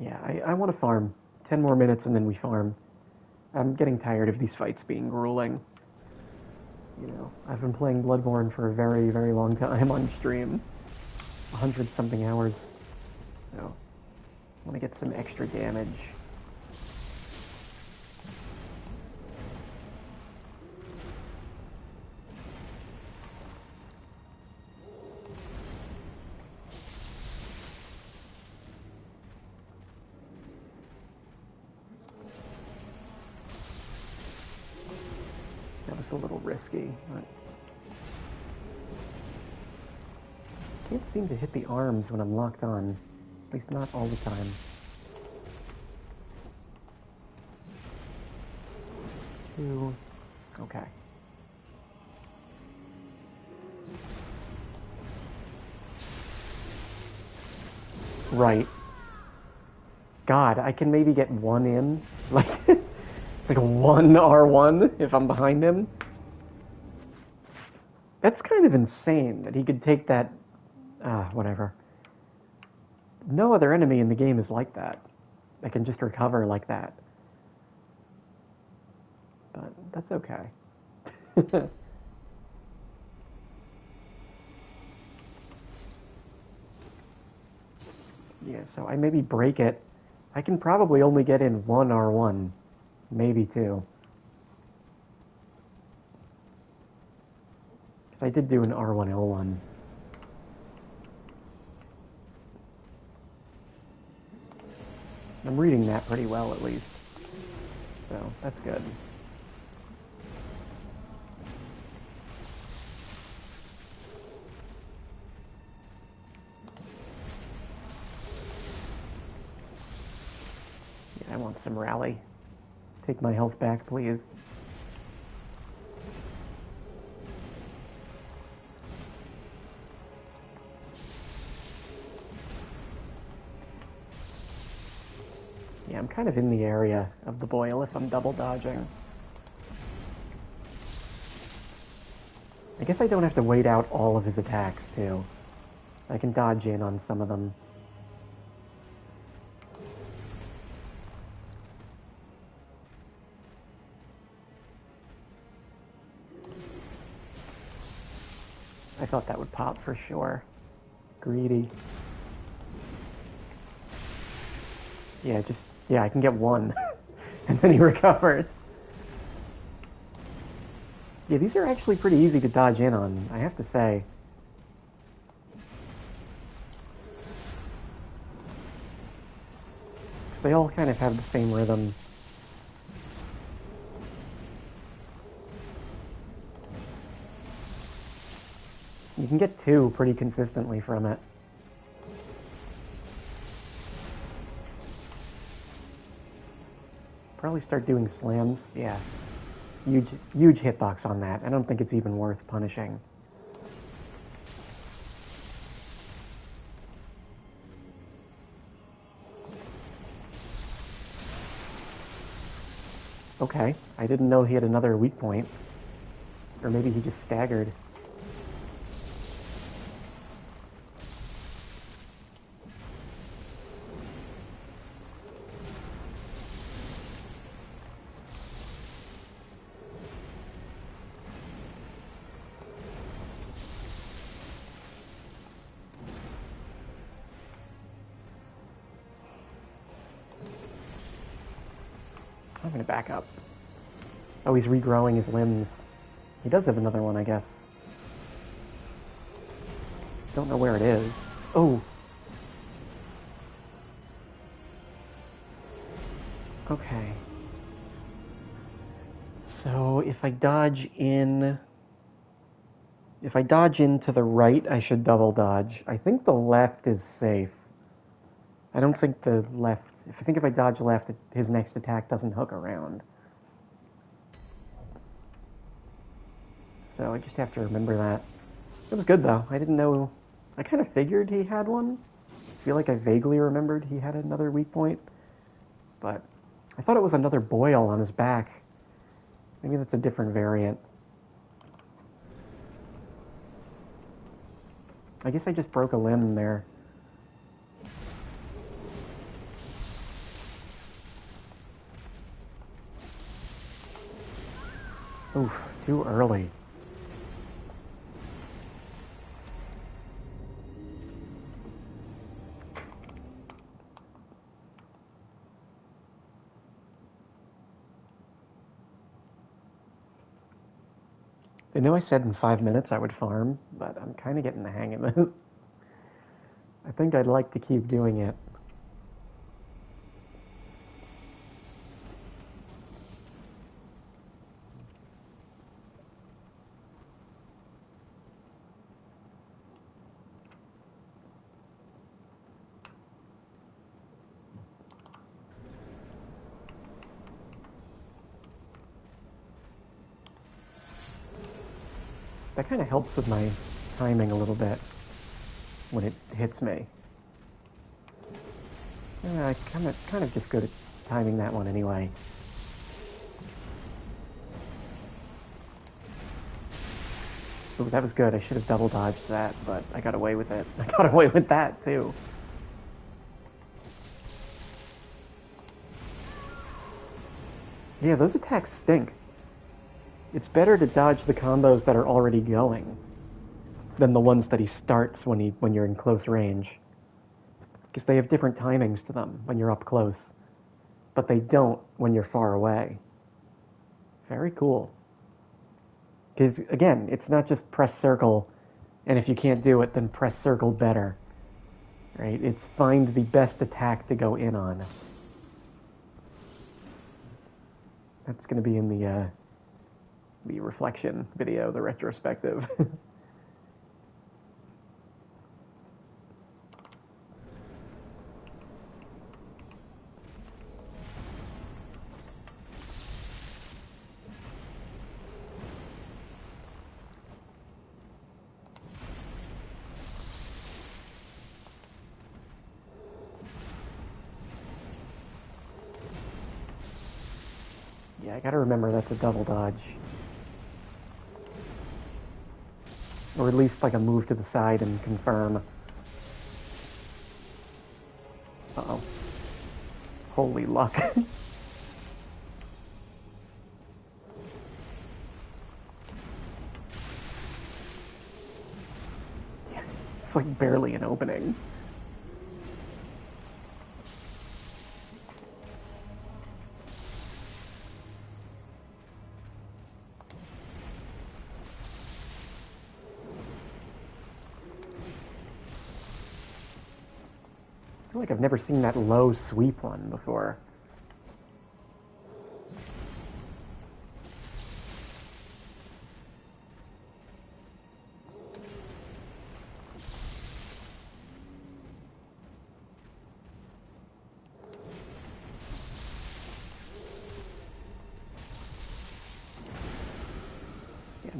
Yeah, I want to farm. 10 more minutes and then we farm. I'm getting tired of these fights being grueling. You know, I've been playing Bloodborne for a very, very long time on stream. 100-something hours. So, I want to get some extra damage. That was a little risky, but can't seem to hit the arms when I'm locked on. At least not all the time. Two. Okay. Right. God, I can maybe get 1 in. Like, like 1 R1 if I'm behind him. That's kind of insane that he could take that. Whatever. No other enemy in the game is like that. I can just recover like that. But that's okay. Yeah, so I maybe break it. I can probably only get in 1 R1. Maybe 2. Because I did do an R1 L1. I'm reading that pretty well, at least. So, that's good. Yeah, I want some rally. Take my health back, please. Yeah, I'm kind of in the area of the boil if I'm double dodging. I guess I don't have to wait out all of his attacks, too. I can dodge in on some of them. I thought that would pop for sure. Greedy. Yeah, I can get 1. And then he recovers. Yeah, these are actually pretty easy to dodge in on, I have to say. Because they all kind of have the same rhythm. You can get 2 pretty consistently from it. Probably start doing slams, yeah. Huge hitbox on that. I don't think it's even worth punishing. Okay, I didn't know he had another weak point. Or maybe he just staggered. I'm gonna back up. Oh, he's regrowing his limbs. He does have another one, I guess. Don't know where it is. Oh! Okay. So, if I dodge in... If I dodge in to the right, I should double dodge. I think the left is safe. I don't think the left... I think if I dodge left, his next attack doesn't hook around. So I just have to remember that. It was good, though. I didn't know... I kind of figured he had one. I feel like I vaguely remembered he had another weak point. But I thought it was another boil on his back. Maybe that's a different variant. I guess I just broke a limb there. Oof, too early. I know I said in 5 minutes I would farm, but I'm kind of getting the hang of this. I think I'd like to keep doing it. That kind of helps with my timing a little bit when it hits me. Yeah, I kind of just good at timing that one anyway. Ooh, that was good. I should have double dodged that, but I got away with it. I got away with that too. Yeah, those attacks stink. It's better to dodge the combos that are already going than the ones that he starts when you're in close range. Because they have different timings to them when you're up close, but they don't when you're far away. Very cool. Because, again, it's not just press circle, and if you can't do it, then press circle better. Right? It's find the best attack to go in on. That's going to be in the reflection video, the retrospective. Yeah, I gotta remember that's a double dodge. Or at least like a move to the side and confirm. Uh-oh. Holy luck. Yeah, it's like barely an opening. I feel like I've never seen that low sweep one before.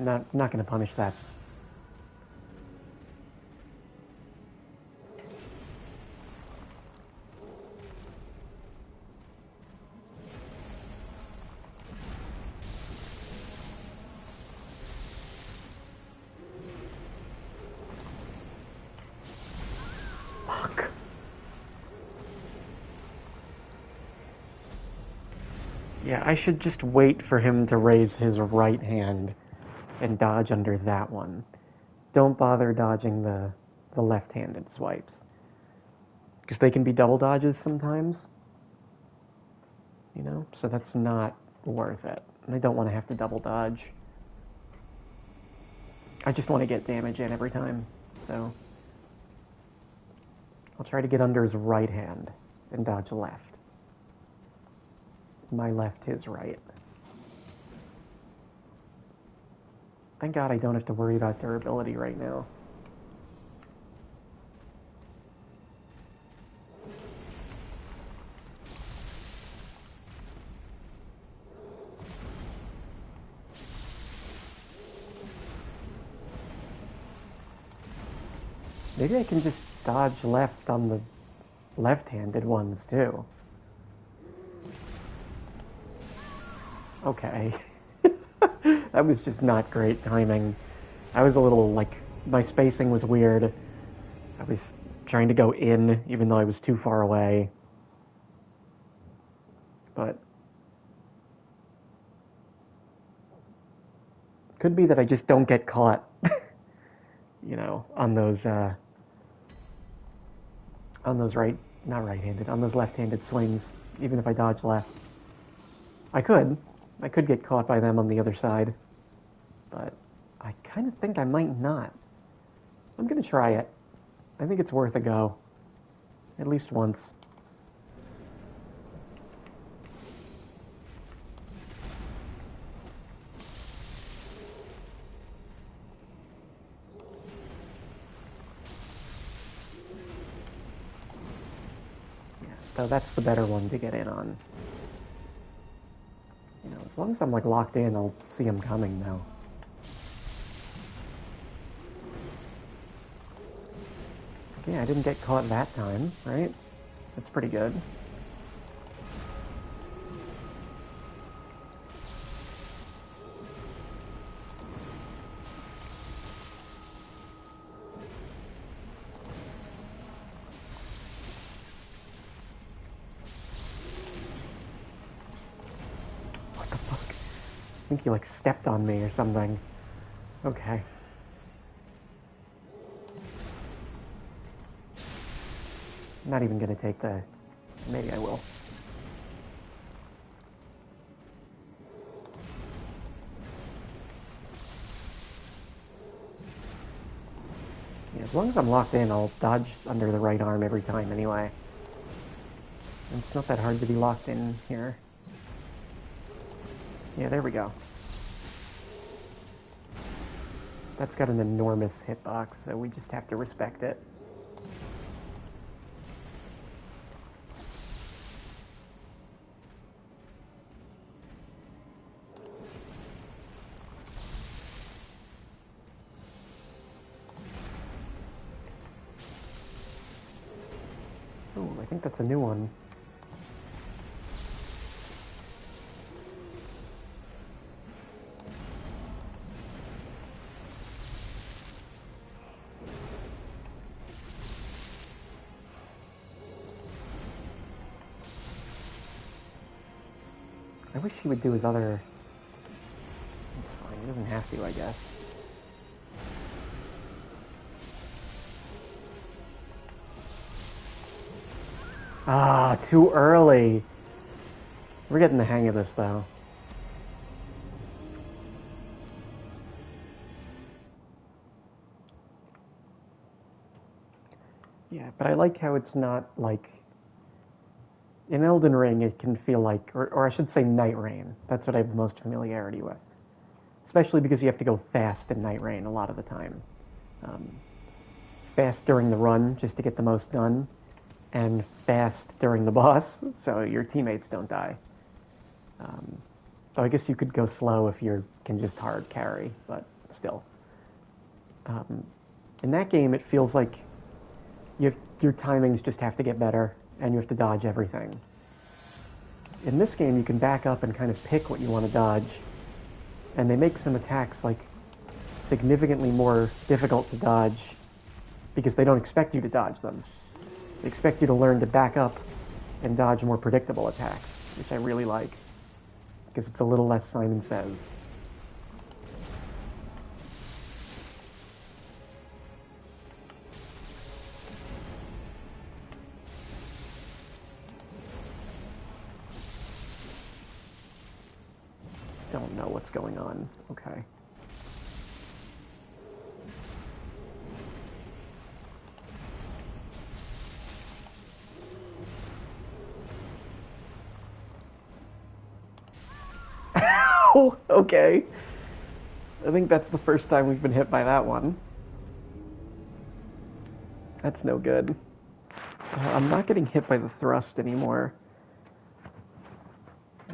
not going to punish that. Fuck. Yeah, I should just wait for him to raise his right hand and dodge under that one. Don't bother dodging the left-handed swipes. Because they can be double dodges sometimes. You know? So that's not worth it. And I don't want to have to double dodge. I just want to get damage in every time. So I'll try to get under his right hand and dodge left. My left, his right. Thank God I don't have to worry about durability right now. Maybe I can just dodge left on the left-handed ones too. Okay. That was just not great timing. I was a little, like, my spacing was weird. I was trying to go in, even though I was too far away. But could be that I just don't get caught, you know, on those not right-handed, on those left-handed swings, even if I dodge left. I could get caught by them on the other side, but I kind of think I might not. I'm going to try it. I think it's worth a go. At least once. Yeah, so that's the better one to get in on. You know, as long as I'm, like, locked in, I'll see him coming now. Okay, I didn't get caught that time, right? That's pretty good. What the fuck? I think he, like, stepped on me or something. Okay. I'm not even gonna take the... Maybe I will. Yeah, as long as I'm locked in, I'll dodge under the right arm every time anyway. And it's not that hard to be locked in here. Yeah, there we go. That's got an enormous hitbox, so we just have to respect it. Oh, I think that's a new one. I wish he would do his other... It's fine, he doesn't have to, I guess. Ah, too early. We're getting the hang of this, though. Yeah, but I like how it's not, like... In Elden Ring, it can feel like... Or I should say Night Rain. That's what I have the most familiarity with. Especially because you have to go fast in Night Rain a lot of the time. Fast during the run, just to get the most done. And fast during the boss, so your teammates don't die. So I guess you could go slow if you can just hard carry, but still. In that game, it feels like your timings just have to get better, and you have to dodge everything. In this game, you can back up and kind of pick what you want to dodge, and they make some attacks like significantly more difficult to dodge because they don't expect you to dodge them. They expect you to learn to back up and dodge more predictable attacks, which I really like because it's a little less Simon Says. Don't know what's going on. Okay. Ow! Okay. I think that's the first time we've been hit by that one. That's no good. I'm not getting hit by the thrust anymore.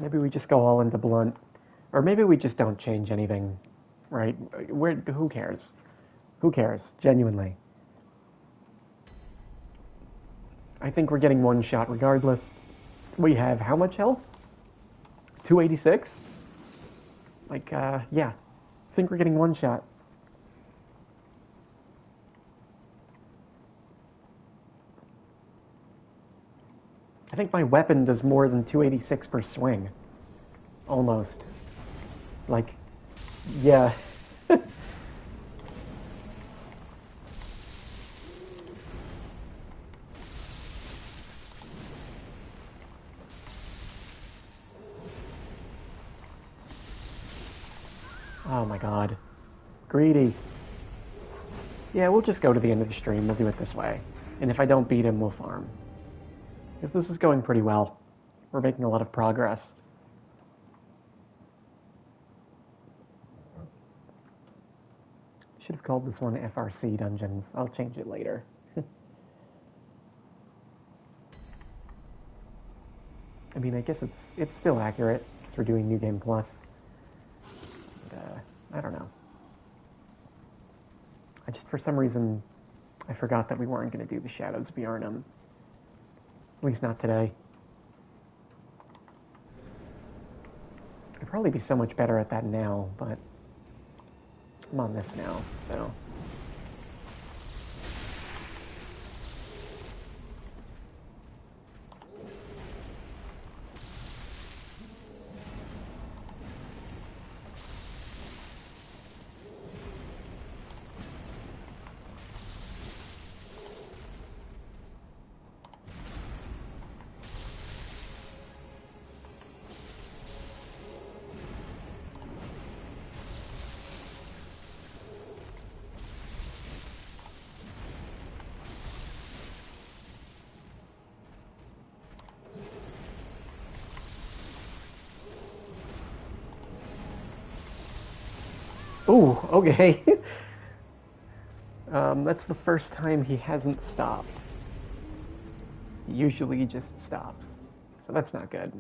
Maybe we just go all into blunt. Or maybe we just don't change anything, right? Who cares? Who cares? Genuinely. I think we're getting one shot regardless. We have how much health? 286? Like, yeah. I think we're getting one shot. I think my weapon does more than 286 per swing. Almost. Like, yeah. Oh my god. Greedy. Yeah, we'll just go to the end of the stream. We'll do it this way. And if I don't beat him, we'll farm. Because this is going pretty well. We're making a lot of progress. Should have called this one FRC Dungeons. I'll change it later. I mean, I guess it's still accurate, because we're doing New Game Plus. And, I don't know. I just, for some reason, I forgot that we weren't going to do the Shadows of Yharnam. At least not today. I'd probably be so much better at that now, but I'm on this now, so... Ooh, okay. That's the first time he hasn't stopped. He usually just stops. So that's not good.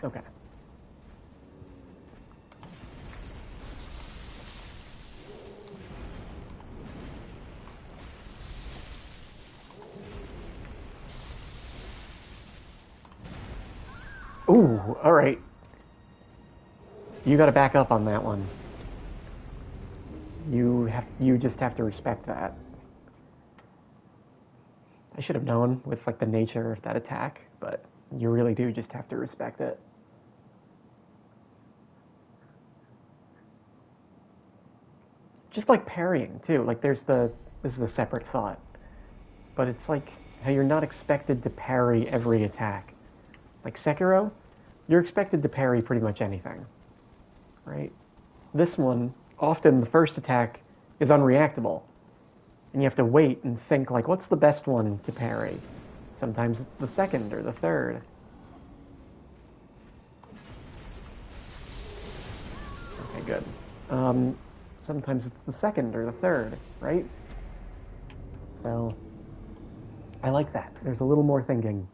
Okay. Ooh, alright. You gotta back up on that one. You just have to respect that. I should have known with like the nature of that attack, but you really do just have to respect it. Just like parrying too. Like this is a separate thought. But it's like how you're not expected to parry every attack. Like Sekiro, you're expected to parry pretty much anything. right? This one, often the first attack is unreactable. And you have to wait and think, like, what's the best one to parry? Sometimes it's the second or the third. Okay, good. Sometimes it's the second or the third, right? So, I like that. There's a little more thinking.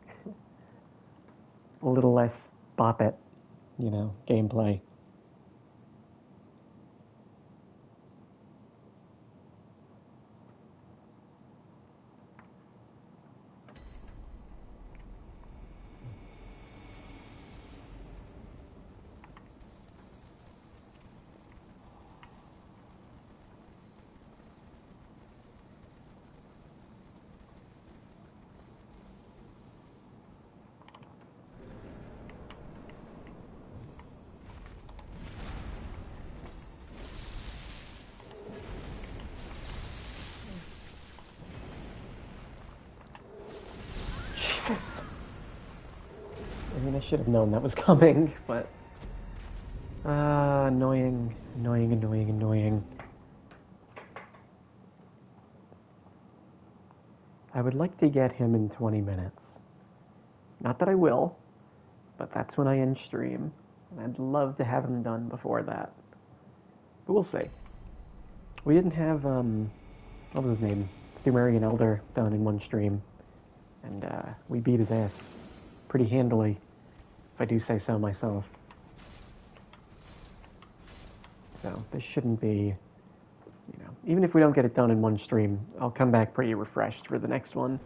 A little less bop it, gameplay. Jesus. I mean, I should have known that was coming, but... annoying. I would like to get him in 20 minutes. Not that I will, but that's when I end stream. And I'd love to have him done before that. But we'll see. We didn't have, what was his name? Sumerian Elder done in one stream. And we beat his ass pretty handily, if I do say so myself. So this shouldn't be, even if we don't get it done in one stream, I'll come back pretty refreshed for the next one.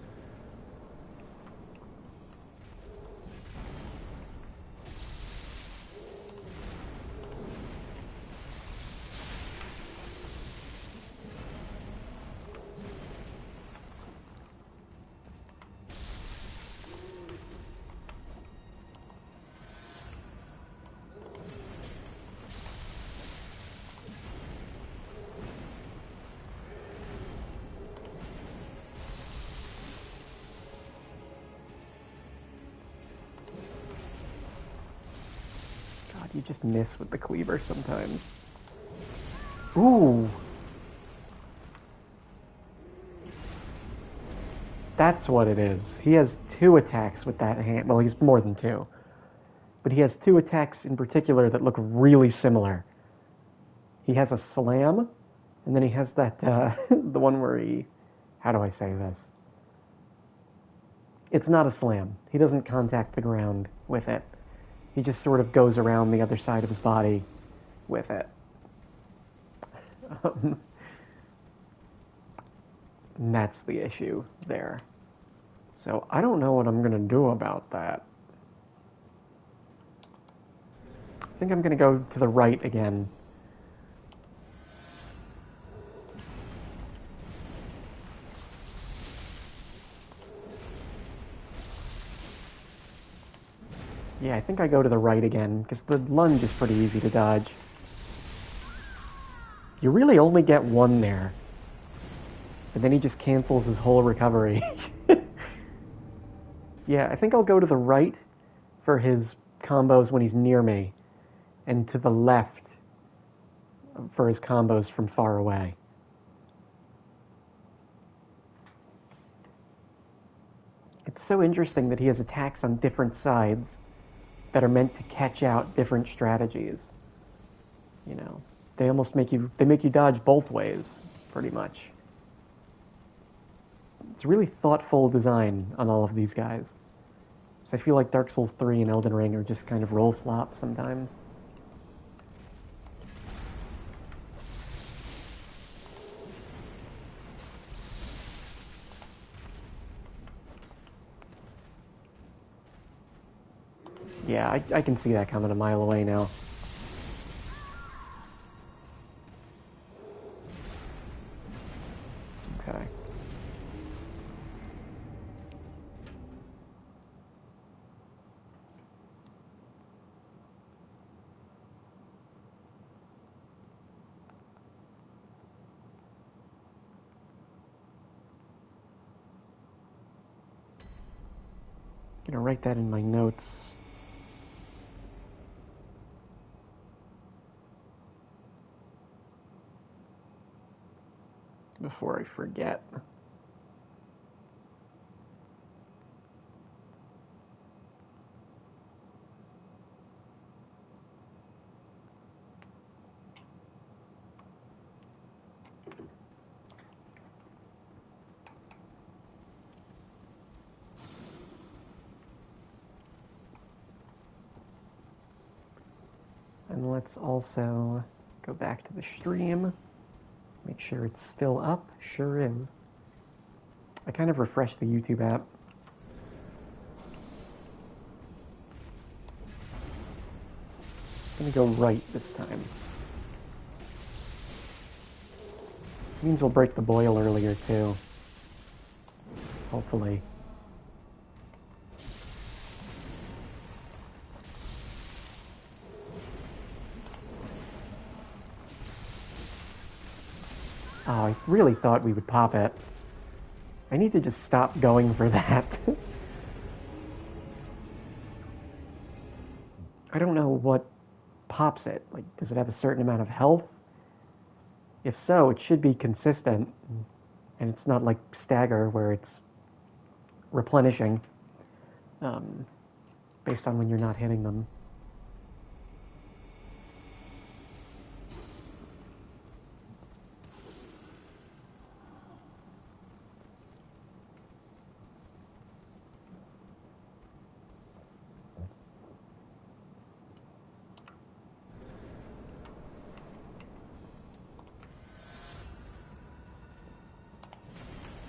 You just miss with the cleaver sometimes. Ooh. That's what it is. He has 2 attacks with that hand. Well, he's more than 2. But he has 2 attacks in particular that look really similar. He has a slam, and then he has that, the one where he... How do I say this? It's not a slam. He doesn't contact the ground with it. He just sort of goes around the other side of his body with it. And that's the issue there. So I don't know what I'm going to do about that. I think I'm going to go to the right again. Yeah, I think I go to the right again, because the lunge is pretty easy to dodge. You really only get 1 there. And then he just cancels his whole recovery. Yeah, I think I'll go to the right for his combos when he's near me, and to the left for his combos from far away. It's so interesting that he has attacks on different sides that are meant to catch out different strategies. They almost make you dodge both ways, pretty much. It's really thoughtful design on all of these guys. So I feel like Dark Souls 3 and Elden Ring are just kind of roll slop sometimes. Yeah, I can see that coming a mile away now. Okay. I'm gonna write that in my notes. before I forget. And let's also go back to the stream, make sure it's still up. Sure is. I kind of refreshed the YouTube app. I'm gonna go right this time. Means we'll break the boil earlier too. Hopefully. Oh, I really thought we would pop it. I need to just stop going for that. I don't know what pops it. Like, does it have a certain amount of health? If so, it should be consistent. And it's not like stagger where it's replenishing based on when you're not hitting them.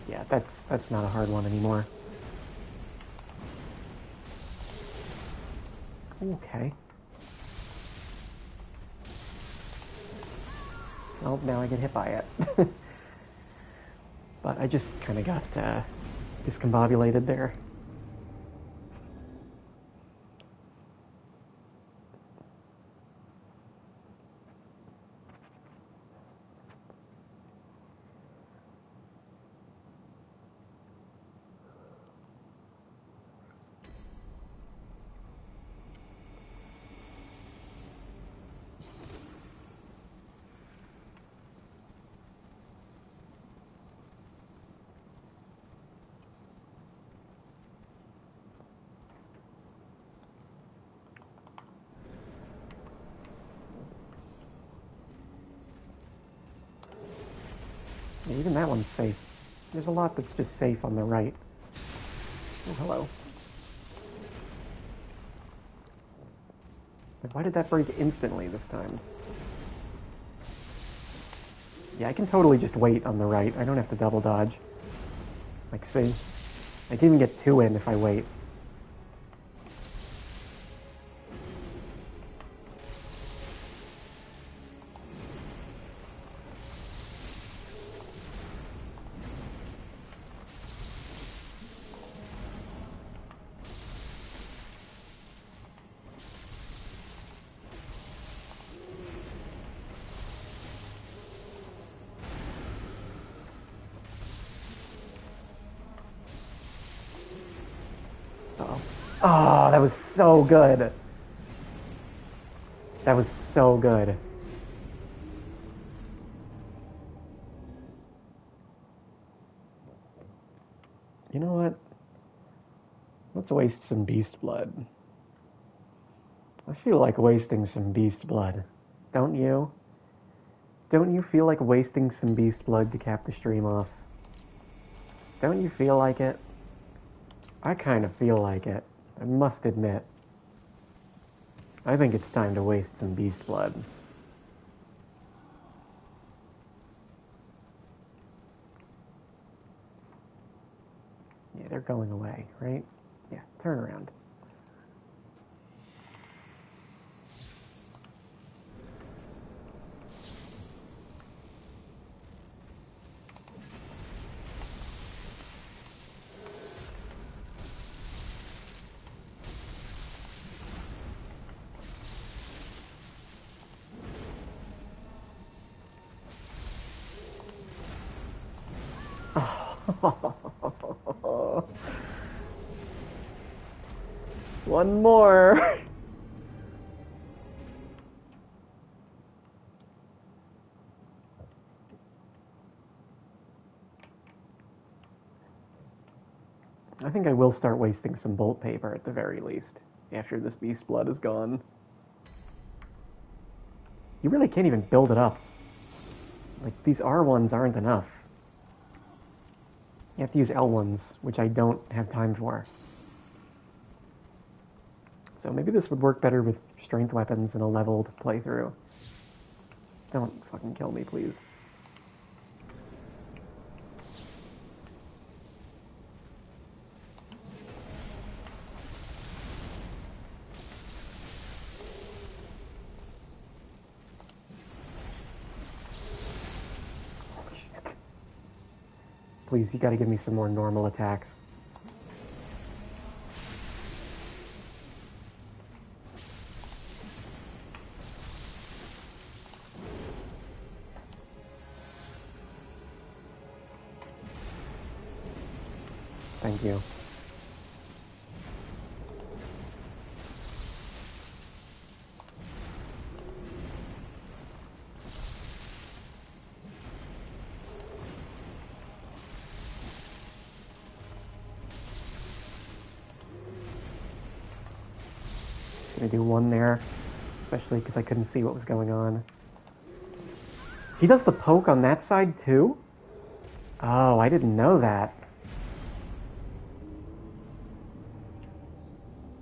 Yeah, that's not a hard one anymore. Okay. Well, now I get hit by it. But I just kind of got discombobulated there. Yeah, even that one's safe. There's a lot that's just safe on the right. Oh, hello. Why did that break instantly this time? Yeah, I can totally just wait on the right. I don't have to double dodge. Like, see? I can even get 2 in if I wait. Uh-oh. Oh, that was so good. That was so good. You know what? Let's waste some beast blood. I feel like wasting some beast blood. Don't you? Don't you feel like wasting some beast blood to cap the stream off? Don't you feel like it? I kind of feel like it. I must admit. I think it's time to waste some beast blood. Yeah, they're going away, right? Yeah, turn around. One more. I think I will start wasting some bolt paper at the very least, after this beast blood is gone. You really can't even build it up. Like, these R1s aren't enough. You have to use L1s, which I don't have time for. So maybe this would work better with strength weapons in a leveled playthrough. Don't fucking kill me, please. Please, you gotta give me some more normal attacks. Thank you. Gonna do one there, especially because I couldn't see what was going on. He does the poke on that side too? Oh, I didn't know that.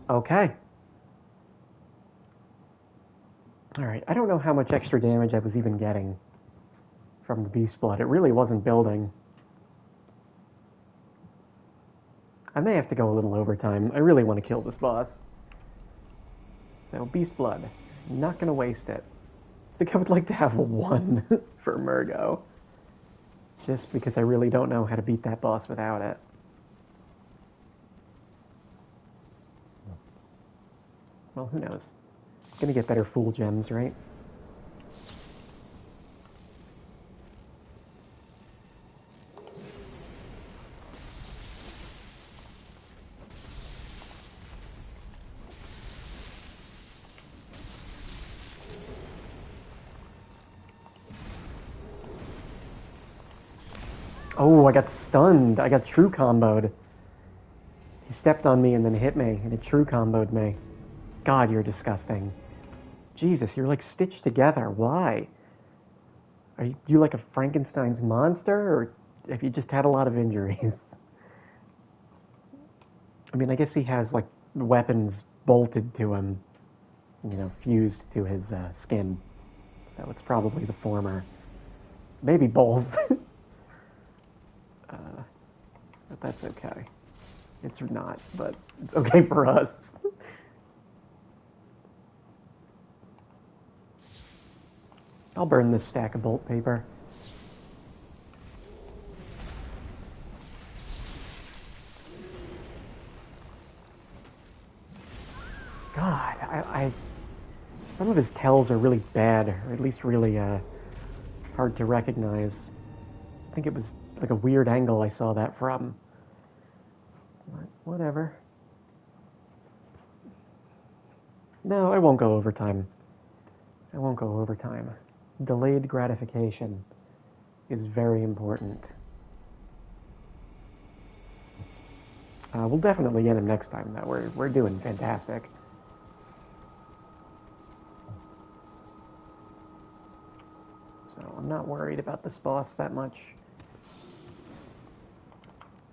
Okay. Alright, I don't know how much extra damage I was even getting from the beast blood. It really wasn't building. I may have to go a little overtime. I really want to kill this boss. So, beast blood. Not going to waste it. I think I would like to have a 1 for Murgo. Just because I really don't know how to beat that boss without it. Well, who knows? Gonna get better Fool Gems, right? Oh, I got stunned. I got true comboed. He stepped on me and then hit me, and it true comboed me. God, you're disgusting. Jesus, you're like stitched together. Why? Are you like a Frankenstein's monster, or have you just had a lot of injuries? I mean, I guess he has like weapons bolted to him, you know, fused to his skin. So it's probably the former. Maybe both. But that's okay. It's not, but it's okay for us. I'll burn this stack of bolt paper. God, some of his tells are really bad, or at least really hard to recognize. I think it was like a weird angle I saw that from. But whatever. No, I won't go overtime. I won't go overtime. Delayed gratification is very important. We'll definitely get him next time, though. We're doing fantastic. So I'm not worried about this boss that much.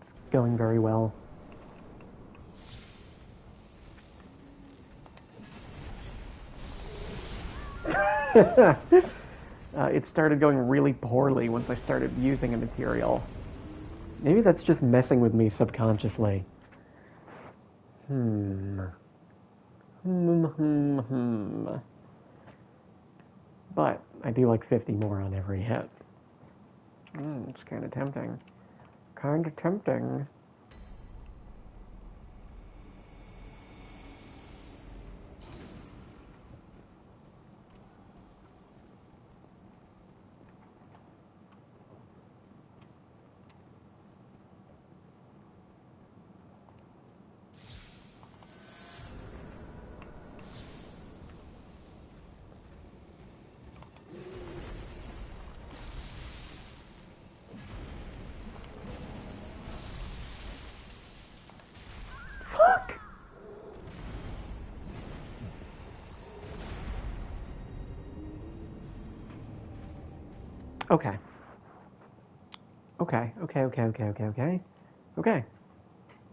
It's going very well. It started going really poorly once I started using a material. Maybe that's just messing with me subconsciously. But I do like 50 more on every hit. It's kind of tempting. Kind of tempting. Okay. Okay. Okay.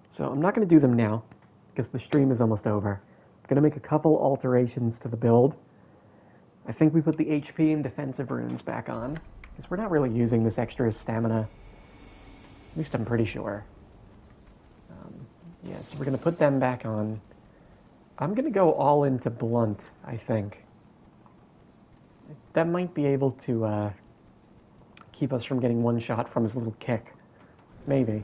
So I'm not going to do them now, because the stream is almost over. I'm going to make a couple alterations to the build. I think we put the HP and defensive runes back on, because we're not really using this extra stamina. At least I'm pretty sure. Yeah, so we're going to put them back on. I'm going to go all into Blunt, I think. That might be able to keep us from getting one shot from his little kick. Maybe.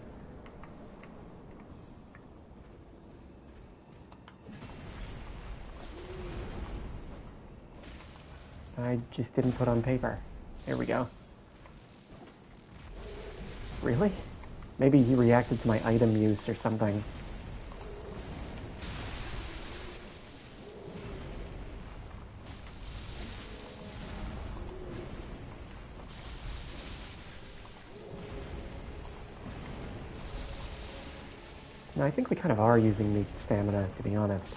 I just didn't put on paper. There we go. Really? Maybe he reacted to my item use or something. No, I think we kind of are using the stamina, to be honest.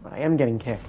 But I am getting kicked.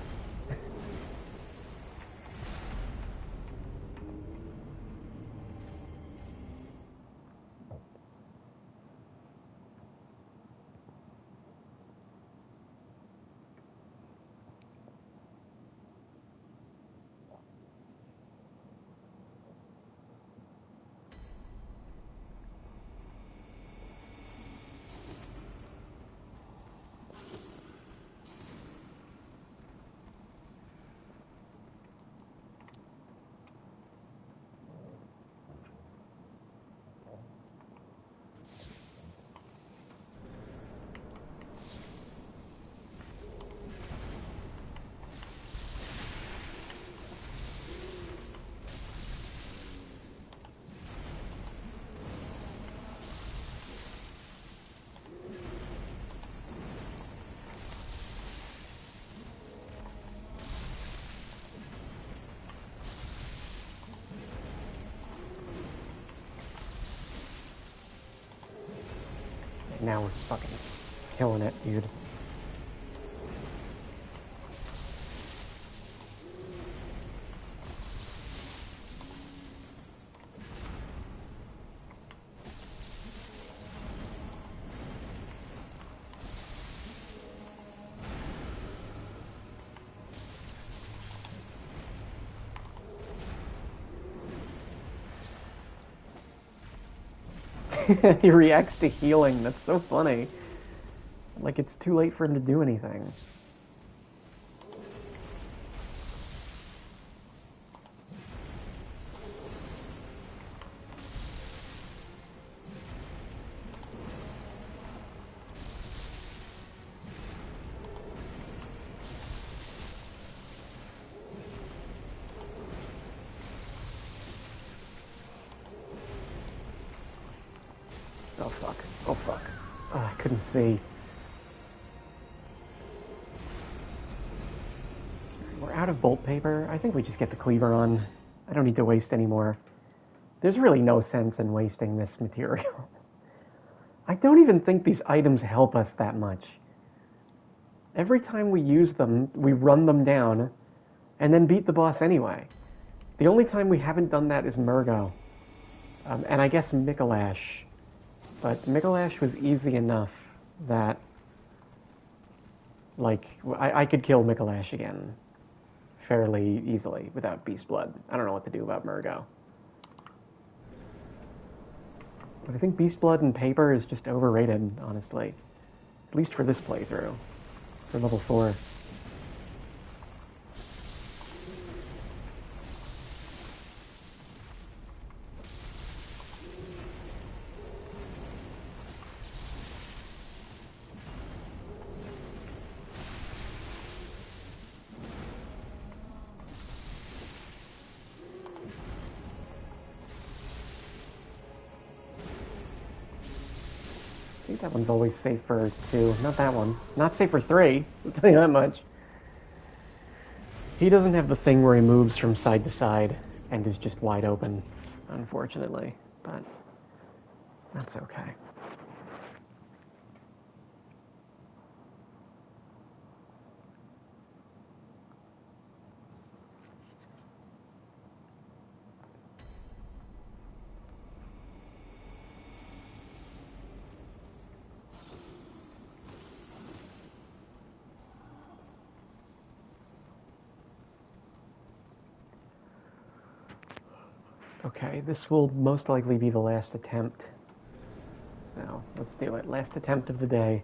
Now we're fucking killing it, dude. He reacts to healing. That's so funny. Like, it's too late for him to do anything. Oh, fuck. Oh, fuck. Oh, I couldn't see. We're out of bolt paper. I think we just get the cleaver on. I don't need to waste any more. There's really no sense in wasting this material. I don't even think these items help us that much. Every time we use them, we run them down, and then beat the boss anyway. The only time we haven't done that is Murgo. And I guess Mikolash. But Mikolash was easy enough that, like, I could kill Mikolash again fairly easily without Beast Blood. I don't know what to do about Murgo. But I think Beast Blood and Paper is just overrated, honestly. At least for this playthrough. For level 4. I think that one's always safe for 2. Not that one. Not safe for 3. I'll tell you that much. He doesn't have the thing where he moves from side to side and is just wide open, unfortunately. But that's okay. Okay, this will most likely be the last attempt. So, let's do it. Last attempt of the day.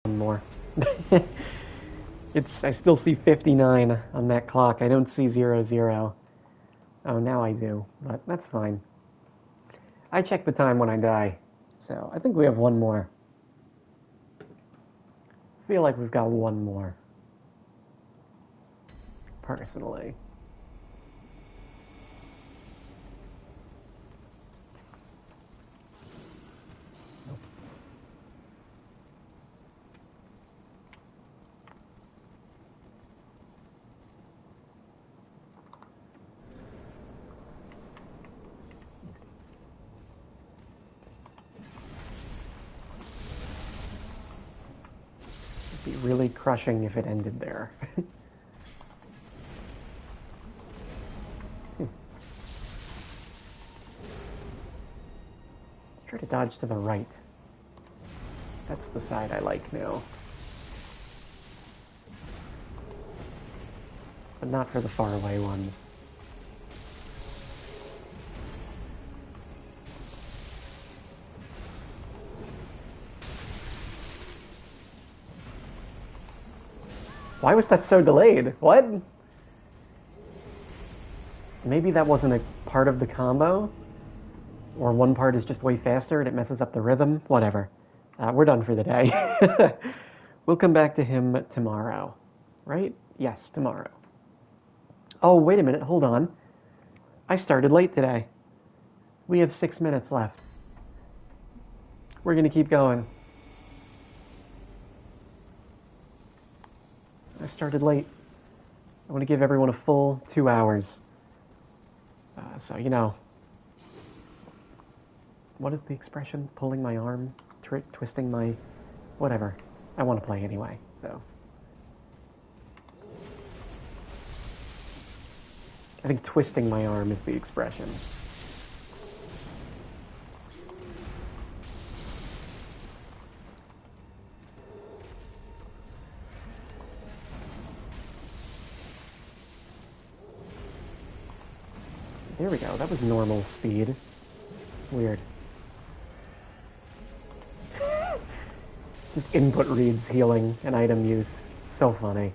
One more. I still see 59 on that clock. I don't see 00. Oh, now I do, but that's fine. I check the time when I die, so I think we have one more. I feel like we've got one more. Personally. It'd be really crushing if it ended there. Try to dodge to the right. That's the side I like now. But not for the faraway ones. Why was that so delayed? What? Maybe that wasn't a part of the combo? Or one part is just way faster and it messes up the rhythm? Whatever. We're done for the day. We'll come back to him tomorrow. Right? Yes, tomorrow. Oh, wait a minute. Hold on. I started late today. We have 6 minutes left. We're going to keep going. I started late. I want to give everyone a full 2 hours. So, you know. What is the expression? Pulling my arm? Twisting my... Whatever. I want to play anyway, so... I think twisting my arm is the expression. There we go. That was normal speed. Weird. Just input reads healing and item use. So funny.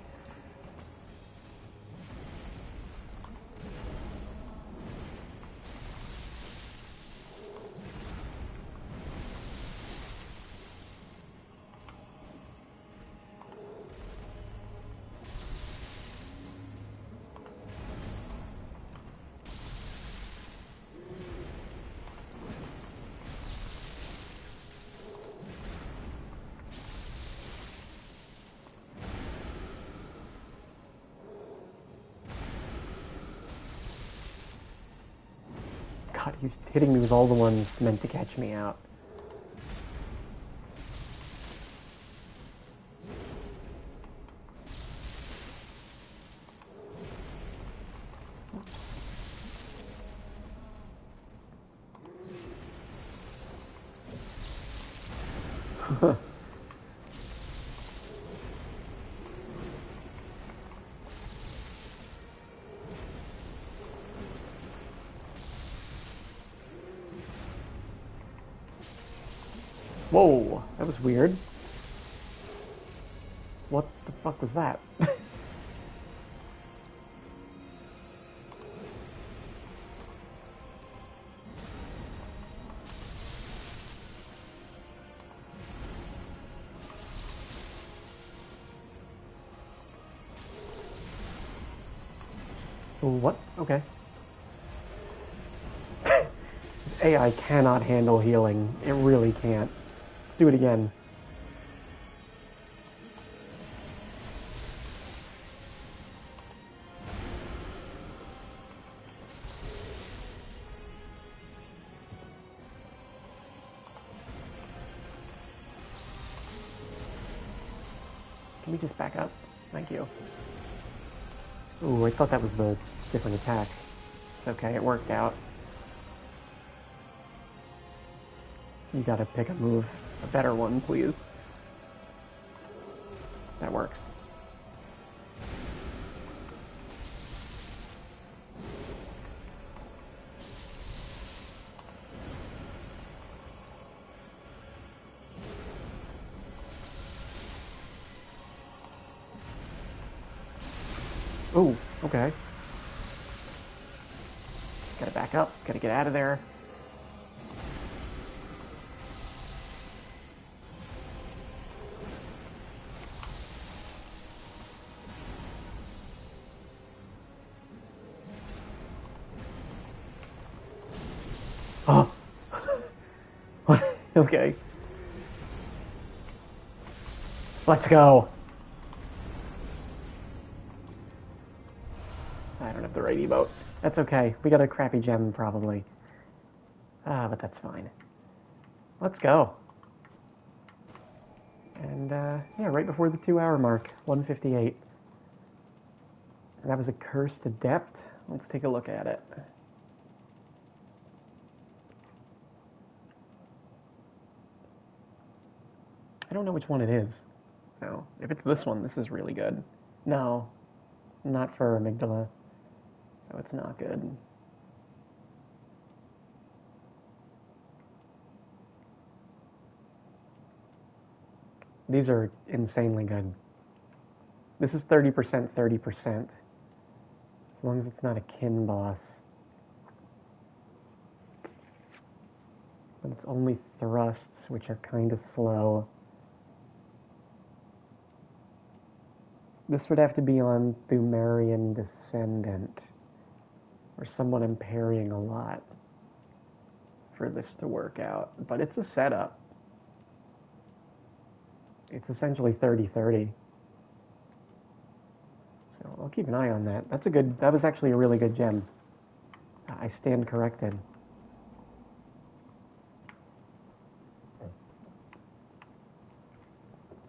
God, he's hitting me with all the ones meant to catch me out. Whoa, that was weird. What the fuck was that? What? Okay. AI cannot handle healing. It really can't. Let's do it again. Can we just back up? Thank you. Ooh, I thought that was the different attack. It's okay, it worked out. You gotta pick a move. A better one, please. That works. Oh, okay. Gotta back up, gotta get out of there. Oh! What? Okay. Let's go! I don't have the right emote. That's okay. We got a crappy gem, probably. But that's fine. Let's go. And, yeah, right before the 2-hour mark. 1:58. That was a Cursed Adept. Let's take a look at it. I don't know which one it is. So, if it's this one, this is really good. No, not for amygdala. So it's not good. These are insanely good. This is 30%, 30%. As long as it's not a kin boss. But it's only thrusts, which are kind of slow. This would have to be on Thumerian Descendant, or someone I'm parrying a lot for this to work out. But it's a setup. It's essentially 30-30. So I'll keep an eye on that. That was actually a really good gem. I stand corrected.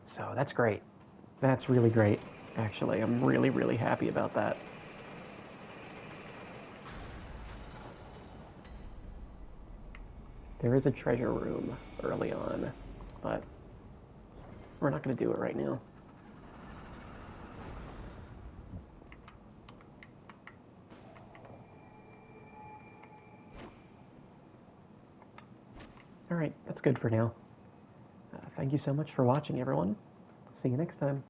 So that's great. That's really great, actually. I'm really, really happy about that. There is a treasure room early on, but we're not going to do it right now. All right, that's good for now. Thank you so much for watching, everyone. See you next time.